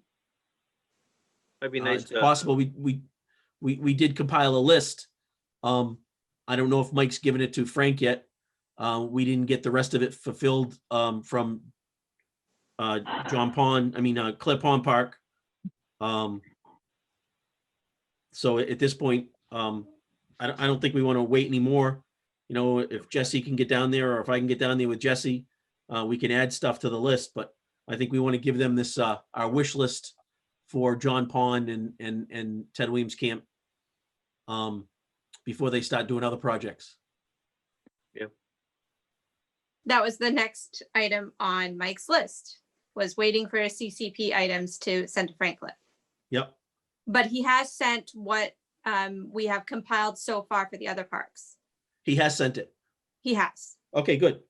That'd be nice. It's possible. We did compile a list. I don't know if Mike's given it to Frank yet. We didn't get the rest of it fulfilled from Clear Pond Park. So at this point, I don't think we want to wait anymore. If Jesse can get down there, or if I can get down there with Jesse, we can add stuff to the list. But I think we want to give them this our wish list for John Pond and Ted Williams Camp before they start doing other projects. That was the next item on Mike's list, was waiting for CCP items to send to Franklin. Yep. But he has sent what we have compiled so far for the other parks. He has sent it. He has. Okay, good.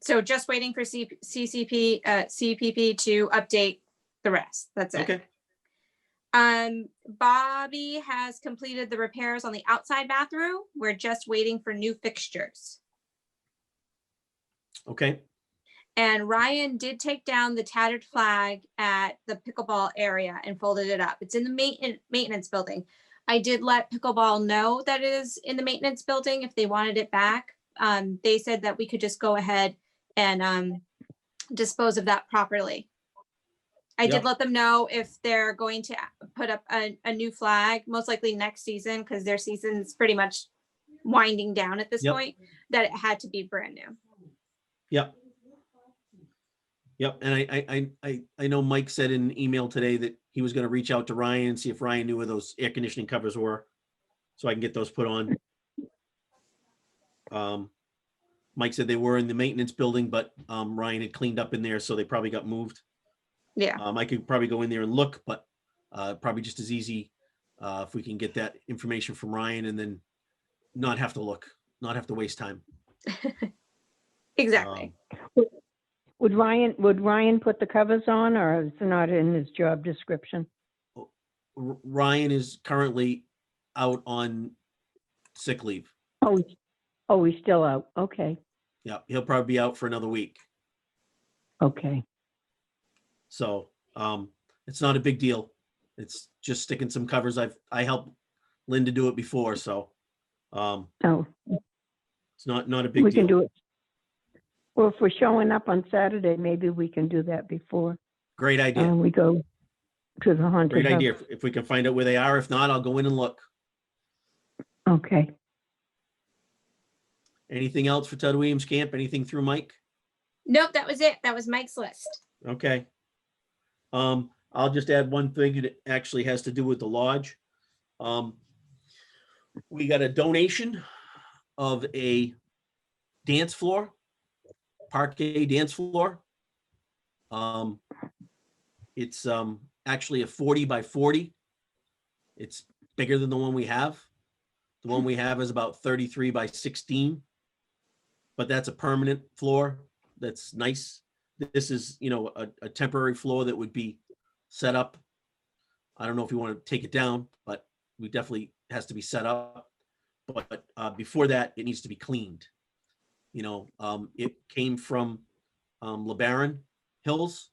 So just waiting for CPP to update the rest. That's it. Okay. Bobby has completed the repairs on the outside bathroom. We're just waiting for new fixtures. Okay. And Ryan did take down the tattered flag at the pickleball area and folded it up. It's in the maintenance building. I did let pickleball know that it is in the maintenance building if they wanted it back. They said that we could just go ahead and dispose of that properly. I did let them know if they're going to put up a new flag, most likely next season, because their season's pretty much winding down at this point, that it had to be brand new. Yep. And I know Mike said in an email today that he was gonna reach out to Ryan and see if Ryan knew where those air conditioning covers were, so I can get those put on. Mike said they were in the maintenance building, but Ryan had cleaned up in there, so they probably got moved. Yeah. I could probably go in there and look, but probably just as easy if we can get that information from Ryan and then not have to look, not have to waste time. Exactly. Would Ryan put the covers on, or is it not in his job description? Ryan is currently out on sick leave. Oh, he's still out. Okay, Yeah, he'll probably be out for another week. okay. So it's not a big deal. It's just sticking some covers. I helped Linda do it before, so Oh, it's not a big we can deal. do it. Well, if we're showing up on Saturday, maybe we can do that before Great idea. we go to the haunted Great house. idea. If we can find out where they are. If not, I'll go in and look. Okay. Anything else for Ted Williams Camp? Anything through Mike? Nope, that was it. That was Mike's list. Okay. I'll just add one thing that actually has to do with the lodge. We got a donation of a dance floor, parquet dance floor. It's actually a 40 by 40. It's bigger than the one we have. The one we have is about 33 by 16, but that's a permanent floor. That's nice. This is, a temporary floor that would be set up. I don't know if you want to take it down, but we definitely has to be set up. But before that, it needs to be cleaned. It came from LeBaron Hills.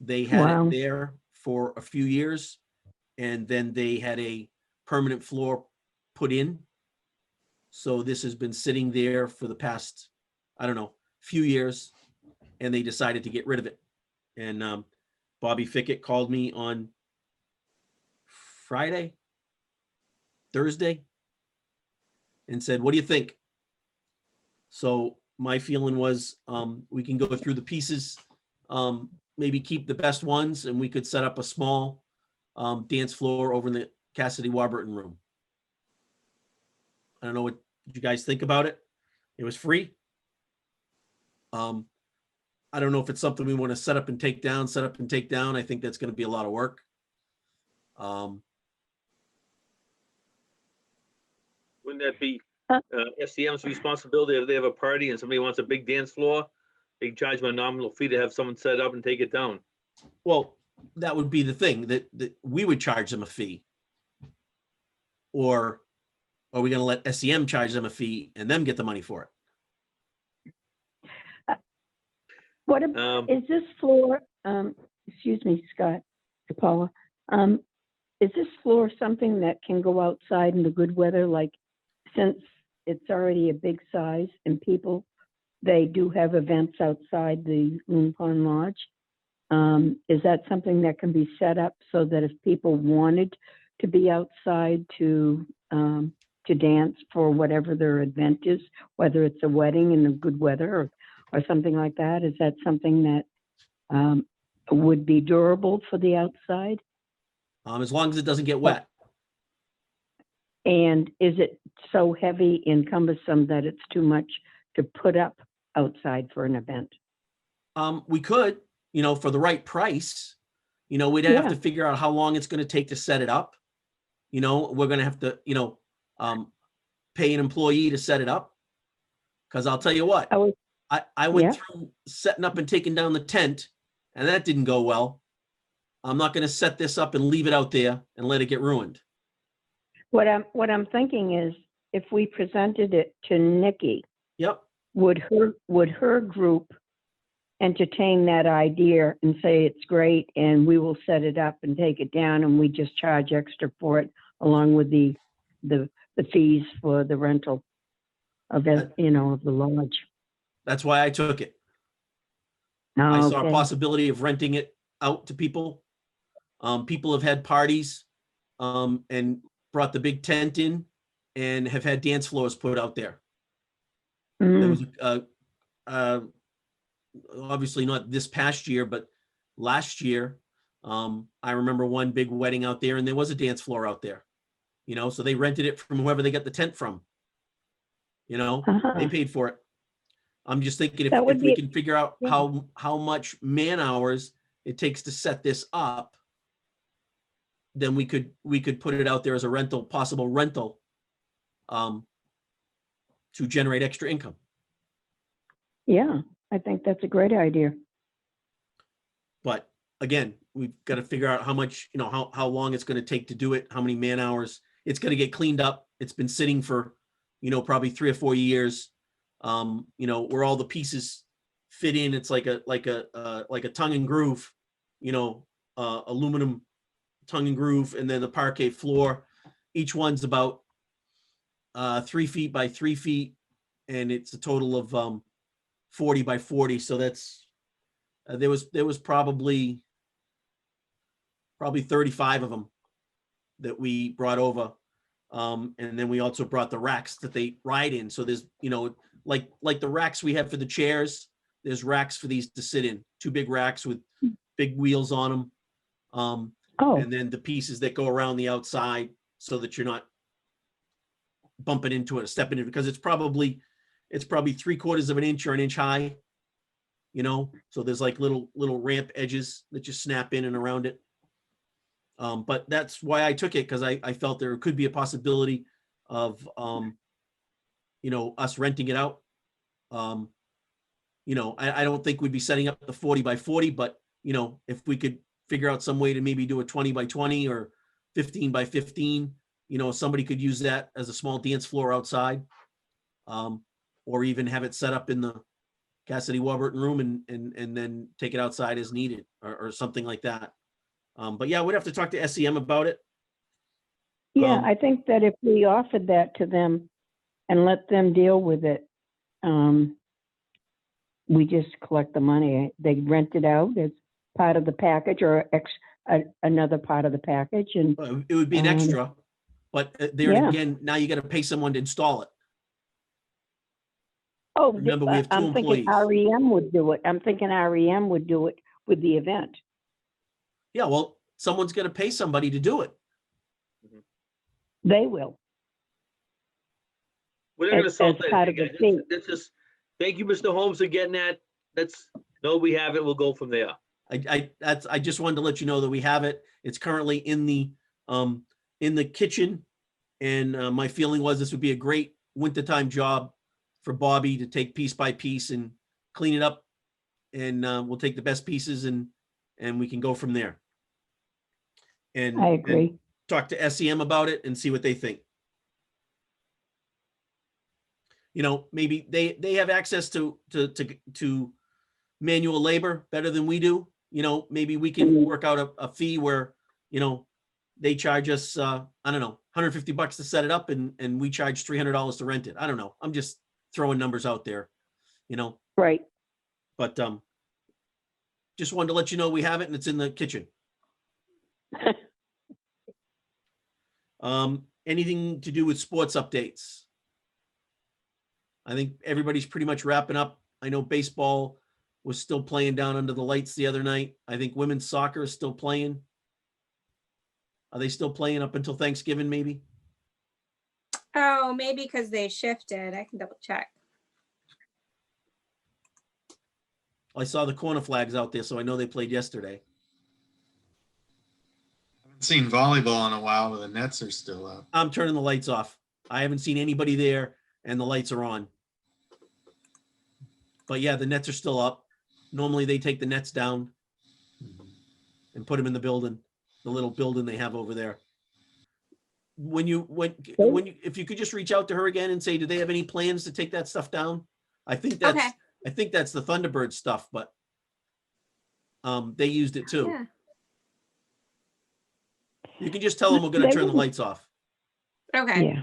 They had Wow. it there for a few years, and then they had a permanent floor put in. So this has been sitting there for the past, I don't know, few years, and they decided to get rid of it. And Bobby Fickett called me on Thursday, and said, "What do you think?" So my feeling was we can go through the pieces, maybe keep the best ones, and we could set up a small dance floor over in the Cassidy Warburton room. I don't know what you guys think about it. It was free. I don't know if it's something we want to set up and take down. I think that's going to be a lot of work. Wouldn't that be SCM's responsibility if they have a party and somebody wants a big dance floor? They can charge them a nominal fee to have someone set up and take it down. Well, that would be the thing that we would charge them a fee. Or are we going to let SCM charge them a fee and them get the money for it? What is this floor, excuse me, Scott, Paula, is this floor something that can go outside in the good weather? Like, since it's already a big size and people, they do have events outside the Loon Pond Lodge. Is that something that can be set up so that if people wanted to be outside to dance for whatever their event is, whether it's a wedding in the good weather or something like that, is that something that would be durable for the outside? As long as it doesn't get wet. And is it so heavy and cumbersome that it's too much to put up outside for an event? We could, for the right price, we'd have Yeah. to figure out how long it's going to take to set it up. We're going to have to, pay an employee to set it up. Because I'll tell you what, I went through setting up and taking down the tent, and that didn't go well. I'm not going to set this up and leave it out there and let it get ruined. What I'm thinking is, if we presented it to Nikki, Yep. would her group entertain that idea and say it's great and we will set it up and take it down and we just charge extra for it along with the fees for the rental of it, of the lodge? That's why I took it. Oh, I saw a okay. possibility of renting it out to people. People have had parties and brought the big tent in and have had dance floors put out there. There was obviously not this past year, but last year I remember one big wedding out there and there was a dance floor out there, you know, so they rented it from whoever they got the tent from. You know, they Uh-huh. paid for it. I'm just thinking That would if we be- can figure out yeah. how much man hours it takes to set this up, then we could put it out there as a rental, possible rental, to generate extra income. Yeah, I think that's a great idea. But again, we've got to figure out how much, you know, how long it's going to take to do it, how many man hours. It's going to get cleaned up. It's been sitting for, you know, probably 3 or 4 years. You know, where all the pieces fit in. It's like a tongue and groove, you know, aluminum tongue and groove, and then the parquet floor. Each one's about 3 feet by 3 feet, and it's a total of 40 by 40. So that's there was probably 35 of them that we brought over. And then we also brought the racks that they ride in. So there's, you know, like the racks we have for the chairs, there's racks for these to sit in, 2 big racks with big wheels on them. Oh, And then the pieces that go around the outside so that you're not bumping into it, stepping in, because it's probably 3/4 of an inch or an inch high, you know, so there's like little ramp edges that you snap in and around it. But that's why I took it, because I felt there could be a possibility of, you know, us renting it out. You know, I don't think we'd be setting up the 40 by 40, but, you know, if we could figure out some way to maybe do a 20 by 20 or 15 by 15, you know, somebody could use that as a small dance floor outside. Or even have it set up in the Cassidy Warburton room and then take it outside as needed, or something like that. But yeah, we'd have to talk to SEM about it. yeah, Um, I think that if we offered that to them and let them deal with it, we just collect the money. They rent it out as part of the package or another part of the package, and It would be an Um, extra, but there yeah. again, now you got to pay someone to install it. oh, Remember, we have 2 I'm thinking employees. REM would do it. I'm thinking REM would do it with the event. Yeah, well, someone's going to pay somebody to do it. They will. We're not gonna As solve part of anything, the guys. fee. That's just, thank you, Mr. Holmes, for getting that. That's, no, we have it. We'll go from there. I just wanted to let you know that we have it. It's currently in the kitchen, and my feeling was this would be a great wintertime job for Bobby to take piece by piece and clean it up, and we'll take the best pieces and we can go from there. And I agree. talk to SEM about it and see what they think. You know, maybe they have access to manual labor better than we do. You know, maybe we can work out a fee where, you know, they charge us, I don't know, $150 to set it up, and we charge $300 to rent it. I don't know. I'm just throwing numbers out there, you know, Right. but just wanted to let you know we have it and it's in the kitchen. Anything to do with sports updates? I think everybody's pretty much wrapping up. I know baseball was still playing down under the lights the other night. I think women's soccer is still playing. Are they still playing up until Thanksgiving, maybe? Oh, maybe because they shifted. I can double check. I saw the corner flags out there, so I know they played yesterday. I haven't seen volleyball in a while, but the nets are still up. I'm turning the lights off. I haven't seen anybody there, and the lights are on. But yeah, the nets are still up. Normally they take the nets down and put them in the building, the little building they have over there. If you could just reach out to her again and say, do they have any plans to take that stuff down? I think that's Okay. I think that's the Thunderbird stuff, but they used it too. Yeah. You can just tell them we're going to They turn the wouldn't- lights off. Okay. Yeah.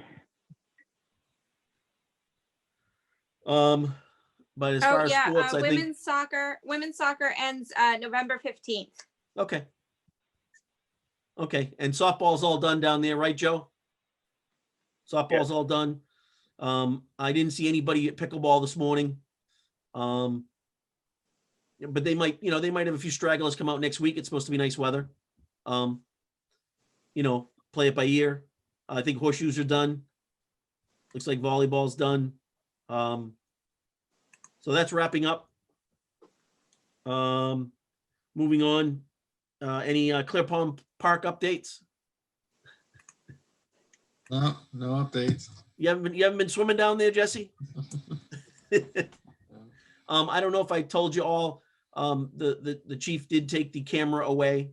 But as Oh far as yeah. sports, I think Women's soccer ends November 15th. okay. And softball's all done down there, right, Joe? Softball's all done. I didn't see anybody at pickleball this morning. but they might, they might have a few stragglers come out next week. It's supposed to be nice weather. Play it by ear. I think horseshoes are done. Looks like volleyball's done. So that's wrapping up. Moving on. Any Clear Pond Park updates? No updates. You haven't been swimming down there, Jesse? I don't know if I told you all. The chief did take the camera away.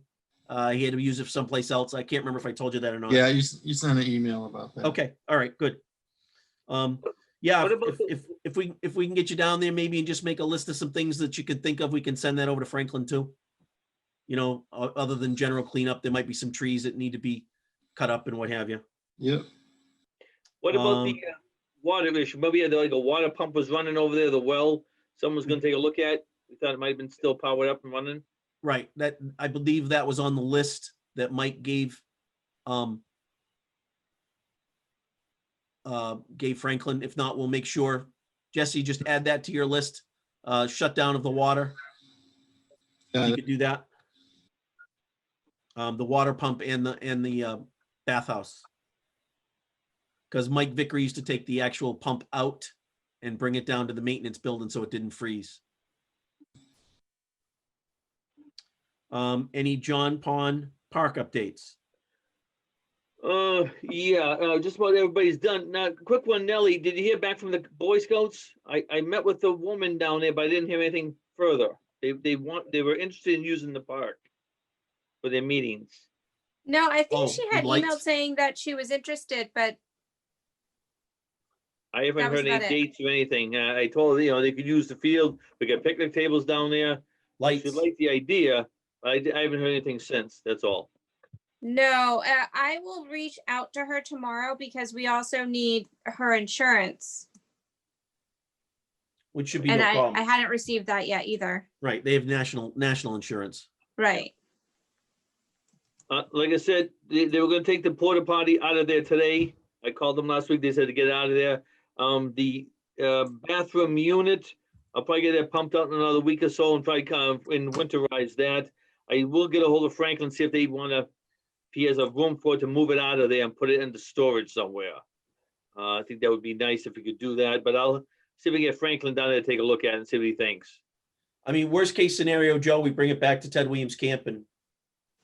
He had to use it someplace else. I can't remember if I told you that or not. Yeah, you sent an email about that. Okay. All right. Good. Yeah. What about If we can get you down there, maybe, and just make a list of some things that you could think of, we can send that over to Franklin too. Other than general cleanup, there might be some trees that need to be cut up and what have you. Yep. What about the water issue? Maybe like a water pump was running over there, the well, someone's gonna take a look at. We thought it might have been still powered up and running. Right. That, I believe that was on the list that Mike gave Franklin. If not, we'll make sure. Jesse, just add that to your list. Shutdown of the water. You could do that. The water pump and the bathhouse. Because Mike Vicker used to take the actual pump out and bring it down to the maintenance building so it didn't freeze. Any John Pond Park updates? Yeah, just about everybody's done. Now, quick one, Nellie, did you hear back from the Boy Scouts? I met with the woman down there, but I didn't hear anything further. They were interested in using the park for their meetings. No, I think Oh, she had lights? emailed saying that she was interested, but I haven't That was heard any about it. dates or anything. I told her, they could use the field. We got picnic tables down there. Lights? She liked the idea. I haven't heard anything since. That's all. no, I will reach out to her tomorrow because we also need her insurance. Which should be And no I problem. hadn't received that yet either. Right. They have national insurance. Right. Like I said, they were gonna take the porta potty out of there today. I called them last week. They said to get it out of there. The bathroom unit, I'll probably get it pumped out in another week or so and probably and winterize that. I will get a hold of Franklin, see if they wanna, if he has a room for it to move it out of there and put it into storage somewhere. I think that would be nice if we could do that, but I'll see if we can get Franklin down there to take a look at it and see what he thinks. I mean, worst case scenario, Joe, we bring it back to Ted Williams Camp and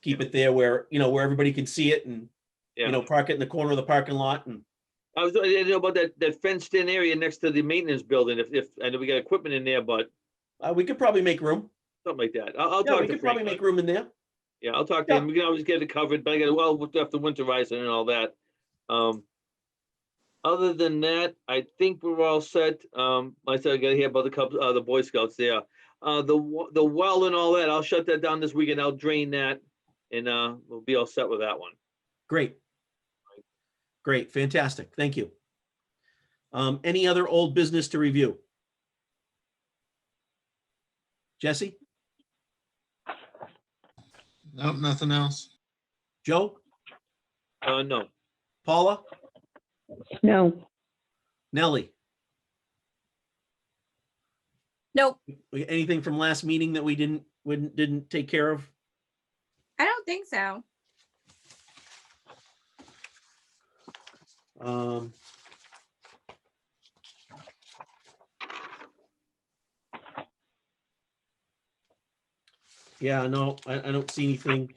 keep it there where, where everybody can see it and, Yeah. park it in the corner of the parking lot. And I didn't know about that fenced in area next to the maintenance building. If I know we got equipment in there, but we could probably make room. something like that. I'll Yeah, talk we to could probably Franklin. make room in there. Yeah, I'll talk to Yeah. him. We can always get it covered, but we'll have to winterize it and all that. Other than that, I think we're all set. I said I gotta hear about the Boy Scouts there. The well and all that, I'll shut that down this weekend. I'll drain that and we'll be all set with that one. Great. Great. Fantastic. Thank you. Any other old business to review? Jesse? Nope, nothing else. Joe? No. Paula? No, Nellie? Nope, Anything from last meeting that we didn't take care of? I don't think so. Yeah, no, I don't see anything.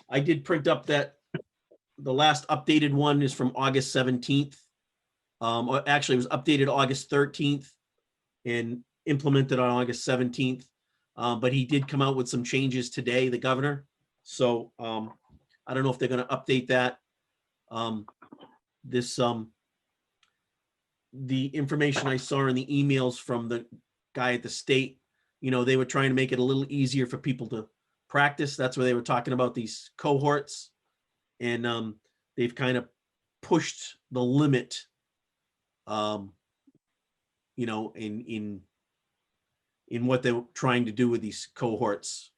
I did print up the last updated one is from August 17th. Or actually, it was updated August 13th and implemented on August 17th. But he did come out with some changes today, the governor. So I don't know if they're going to update that. The information I saw in the emails from the guy at the state, they were trying to make it a little easier for people to practice. That's where they were talking about these cohorts, and they've kind of pushed the limit, in what they're trying to do with these cohorts,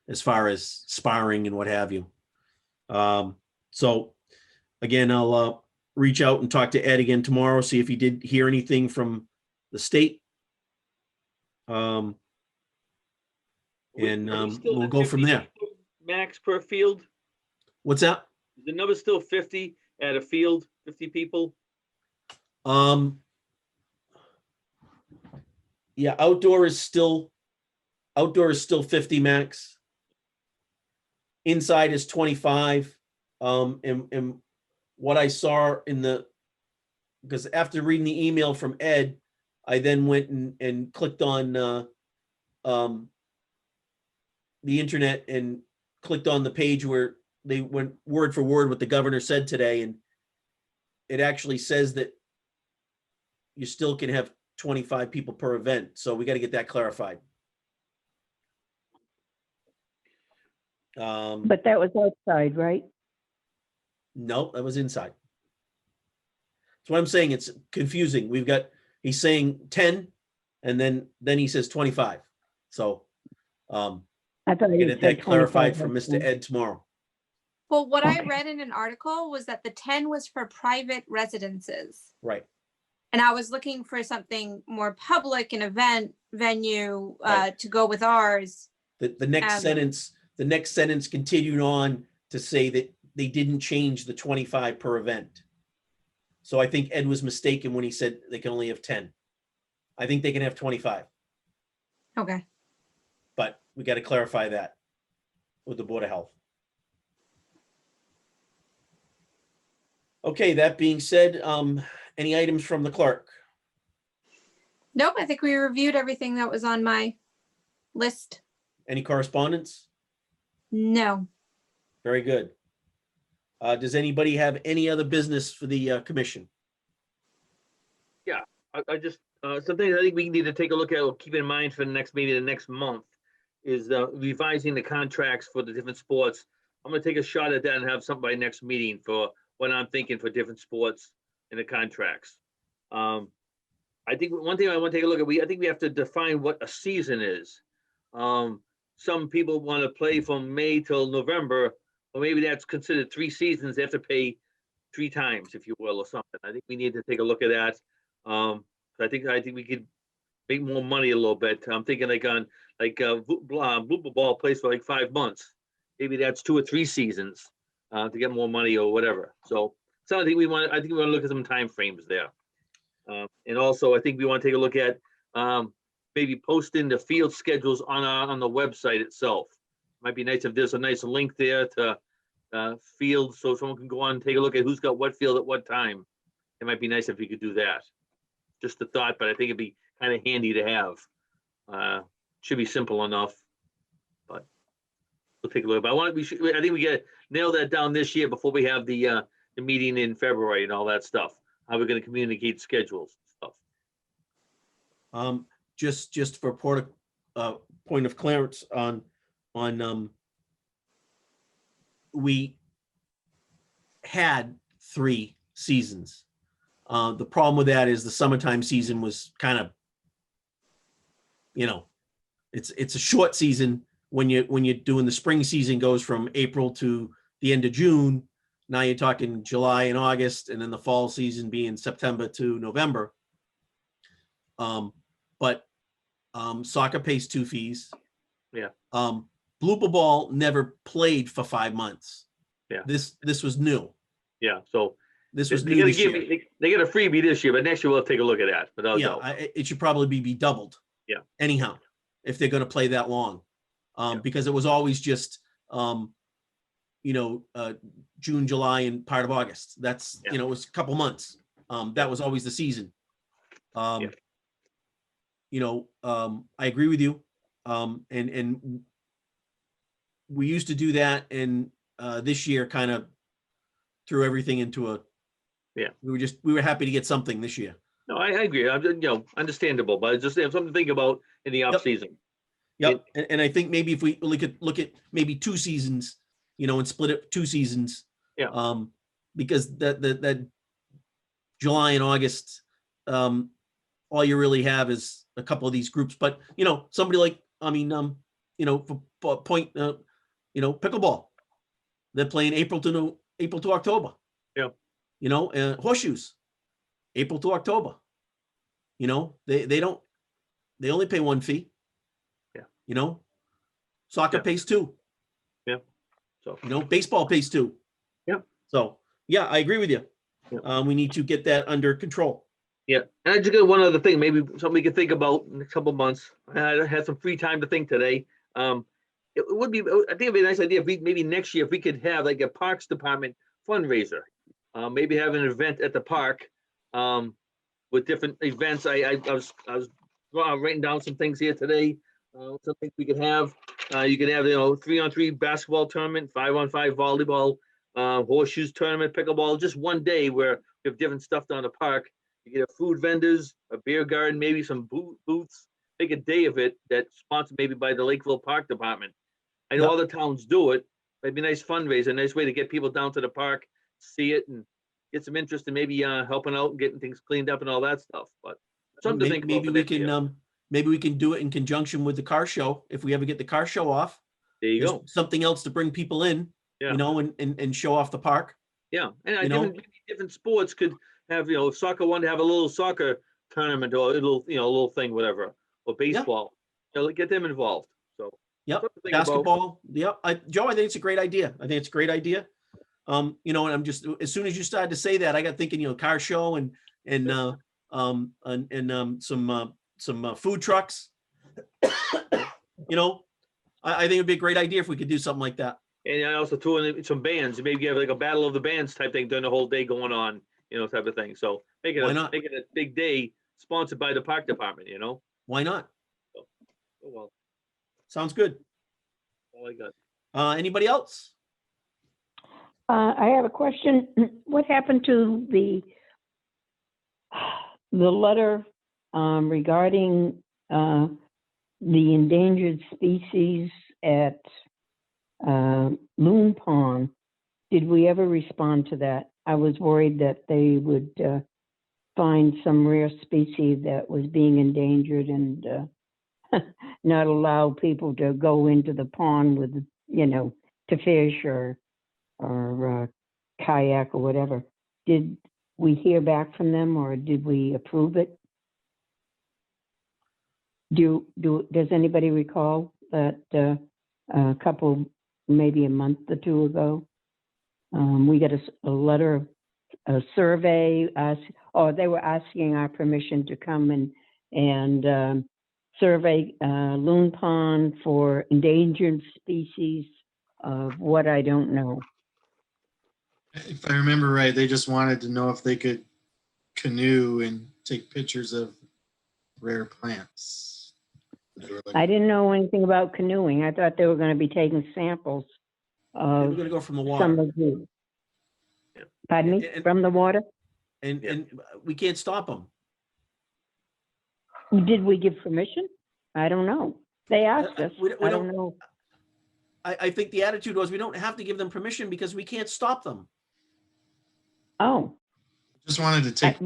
as far as sparring and what have you. So again, I'll reach out and talk to Ed again tomorrow, see if he did hear anything from the state. And Are we still we'll at go from 50 there. Max per field? What's that? Is the number still 50 at a field, 50 people? Yeah, outdoor is still 50 max. Inside is 25. And what I saw because after reading the email from Ed, I then went and clicked on the internet and clicked on the page where they went word for word what the governor said today, and it actually says that you still can have 25 people per event. So we got to get that clarified. But that was outside, right? No, that was inside. That's what I'm saying. It's confusing. He's saying 10 and then he says 25. So I thought you get said that clarified 25 from last Mr. time. Ed tomorrow. Well, what I Okay. read in an article was that the 10 was for private residences. Right. And I was looking for something more public, an event venue Right. to go with ours. The next sentence continued on to say that they didn't change the 25 per event. So I think Ed was mistaken when he said they can only have 10. I think they can have 25, Okay. but we got to clarify that with the Board of Health. Okay, that being said, any items from the clerk? Nope, I think we reviewed everything that was on my list. Any correspondence? No. Very good. Does anybody have any other business for the commission? I just, something I think we need to take a look at, or keep in mind for maybe the next month, is revising the contracts for the different sports. I'm gonna take a shot at that and have something by next meeting for what I'm thinking for different sports and the contracts. I think one thing I want to take a look at, I think we have to define what a season is. Some people want to play from May till November, or maybe that's considered 3 seasons. They have to pay 3 times, if you will, or something. I think we need to take a look at that. I think we could make more money a little bit. I'm thinking Blooper Ball plays for like 5 months. Maybe that's 2 or 3 seasons to get more money or whatever. So I think we want to look at some time frames there. And also, I think we want to take a look at maybe posting the field schedules on the website itself. Might be nice if there's a nice link there to field, so someone can go on and take a look at who's got what field at what time. It might be nice if we could do that. Just a thought, but I think it'd be kind of handy to have. Should be simple enough, but we'll take a look. But I think we got to nail that down this year before we have the meeting in February and all that stuff. How we're going to communicate schedules and stuff. Just for point of clearance on we had 3 seasons. The problem with that is the summertime season was kind of, it's a short season when you're doing the spring season goes from April to the end of June. Now you're talking July and August, and then the fall season being September to November. But soccer pays 2 fees. Yeah. Blooper Ball never played for 5 months. Yeah. This was new. Yeah. So This was they new gotta this year. they get a freebie this year, but next year we'll take a look at that. Without doubt. It should probably be doubled. Yeah. Anyhow, if they're going to play that long, because it was always just, June, July, and part of August. That's, Yeah. It was a couple months. That was always the season. I agree with you. And we used to do that, and this year kind of threw everything into a. Yeah. We were happy to get something this year. No, I agree. I'm understandable, but it's just something to think about in the off season. Yep. And I think maybe if we could look at maybe 2 seasons, and split it 2 seasons. Yeah. Because that July and August, all you really have is a couple of these groups. But somebody like for point, pickleball, they're playing April to October. Yeah. Horseshoes, April to October. They don't. They only pay one fee. Yeah. You know, soccer Yeah. pays two. So, You know, baseball pays two. Yeah. So, yeah, I agree with you. Yeah. We need to get that under control. yeah. And I just got one other thing, maybe something we can think about in a couple of months. I had some free time to think today. It would be, I think it'd be a nice idea if we, maybe next year, if we could have like a Parks Department fundraiser. Maybe have an event at the park, with different events. I was writing down some things here today. Some things we could have. You could have, 3-on-3 basketball tournament, 5-on-5 volleyball, horseshoes tournament, pickleball, just one day where we have different stuff down the park. You get food vendors, a beer garden, maybe some booths, make a day of it that's sponsored maybe by the Lakeville Park Department. I know Yep. other towns do it. It'd be a nice fundraiser, a nice way to get people down to the park, see it and get some interest in maybe helping out and getting things cleaned up and all that stuff. But something to think about Maybe for we next year. can, maybe we can do it in conjunction with the car show. If we ever get the car show off, There you there's go. something else to bring people in, Yeah. you know, and show off the park. Yeah, and You know? different sports could have, soccer wanted to have a little soccer tournament or a little thing, whatever, or baseball. Get them involved. So Yep. something to think about. Basketball. Yep. Joe, I think it's a great idea. I think it's a great idea. And I'm just, as soon as you started to say that, I got thinking, car show and some food trucks. I think it'd be a great idea if we could do something like that. And I also threw in some bands, maybe have like a battle of the bands type thing during the whole day going on, type of thing. So make it Why not? make it a big day sponsored by the park department, Why not? Oh, well, Sounds good. all I got. Anybody else? I have a question. What happened to the letter regarding the endangered species at Loon Pond? Did we ever respond to that? I was worried that they would find some rare species that was being endangered and not allow people to go into the pond with, to fish or kayak or whatever. Did we hear back from them or did we approve it? Does anybody recall that a couple, maybe a month or two ago, we got a letter, a survey, they were asking our permission to come and survey Loon Pond for endangered species of what I don't know. If I remember right, they just wanted to know if they could canoe and take pictures of rare plants. They were like, I didn't know anything about canoeing. I thought they were going to be taking samples We're of going to go from the some water, of the, Yeah. pardon me, And- from the water? and we can't stop them. Did we give permission? I don't know. They asked us. we I don't- don't know. I think the attitude was we don't have to give them permission because we can't stop them. Oh, just wanted to take.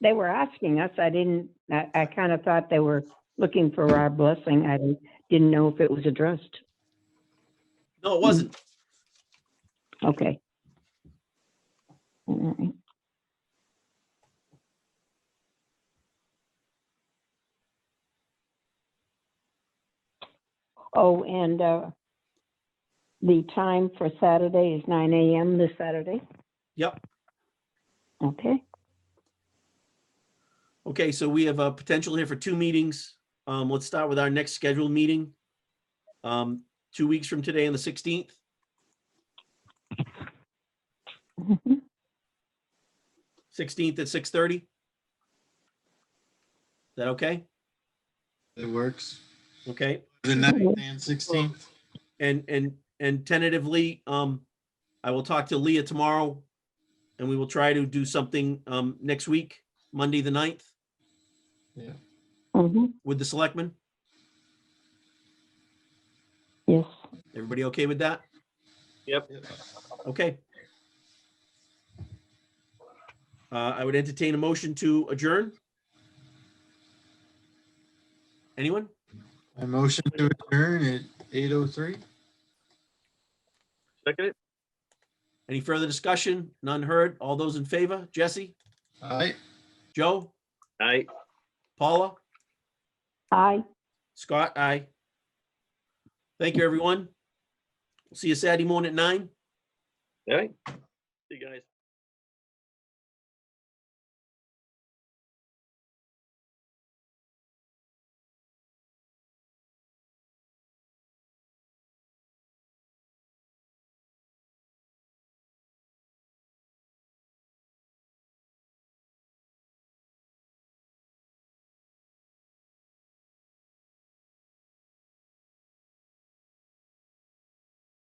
they were asking us. I kind of thought they were looking for our blessing. I didn't know if it was addressed. No, it wasn't. Okay. All right. Oh, and the time for Saturday is 9 a.m. this Saturday. Yep. Okay. Okay, so we have a potential here for 2 meetings. Let's start with our next scheduled meeting. 2 weeks from today on the 16th. Mhm. 16th at 6:30. Is that okay? It works. Okay. The 9th and 16th. And tentatively, I will talk to Leah tomorrow and we will try to do something next week, Monday, the 9th, Yeah. Mhm. with the selectmen. Yes. Everybody okay with that? Yep. Okay. I would entertain a motion to adjourn. Anyone? I motion to adjourn at 8:03. Second it? Any further discussion? None heard. All those in favor? Jesse? Aye. Joe? Aye. Paula? Aye. Scott, aye. Thank you, everyone. See you Saturday morning at 9. All right. See you guys.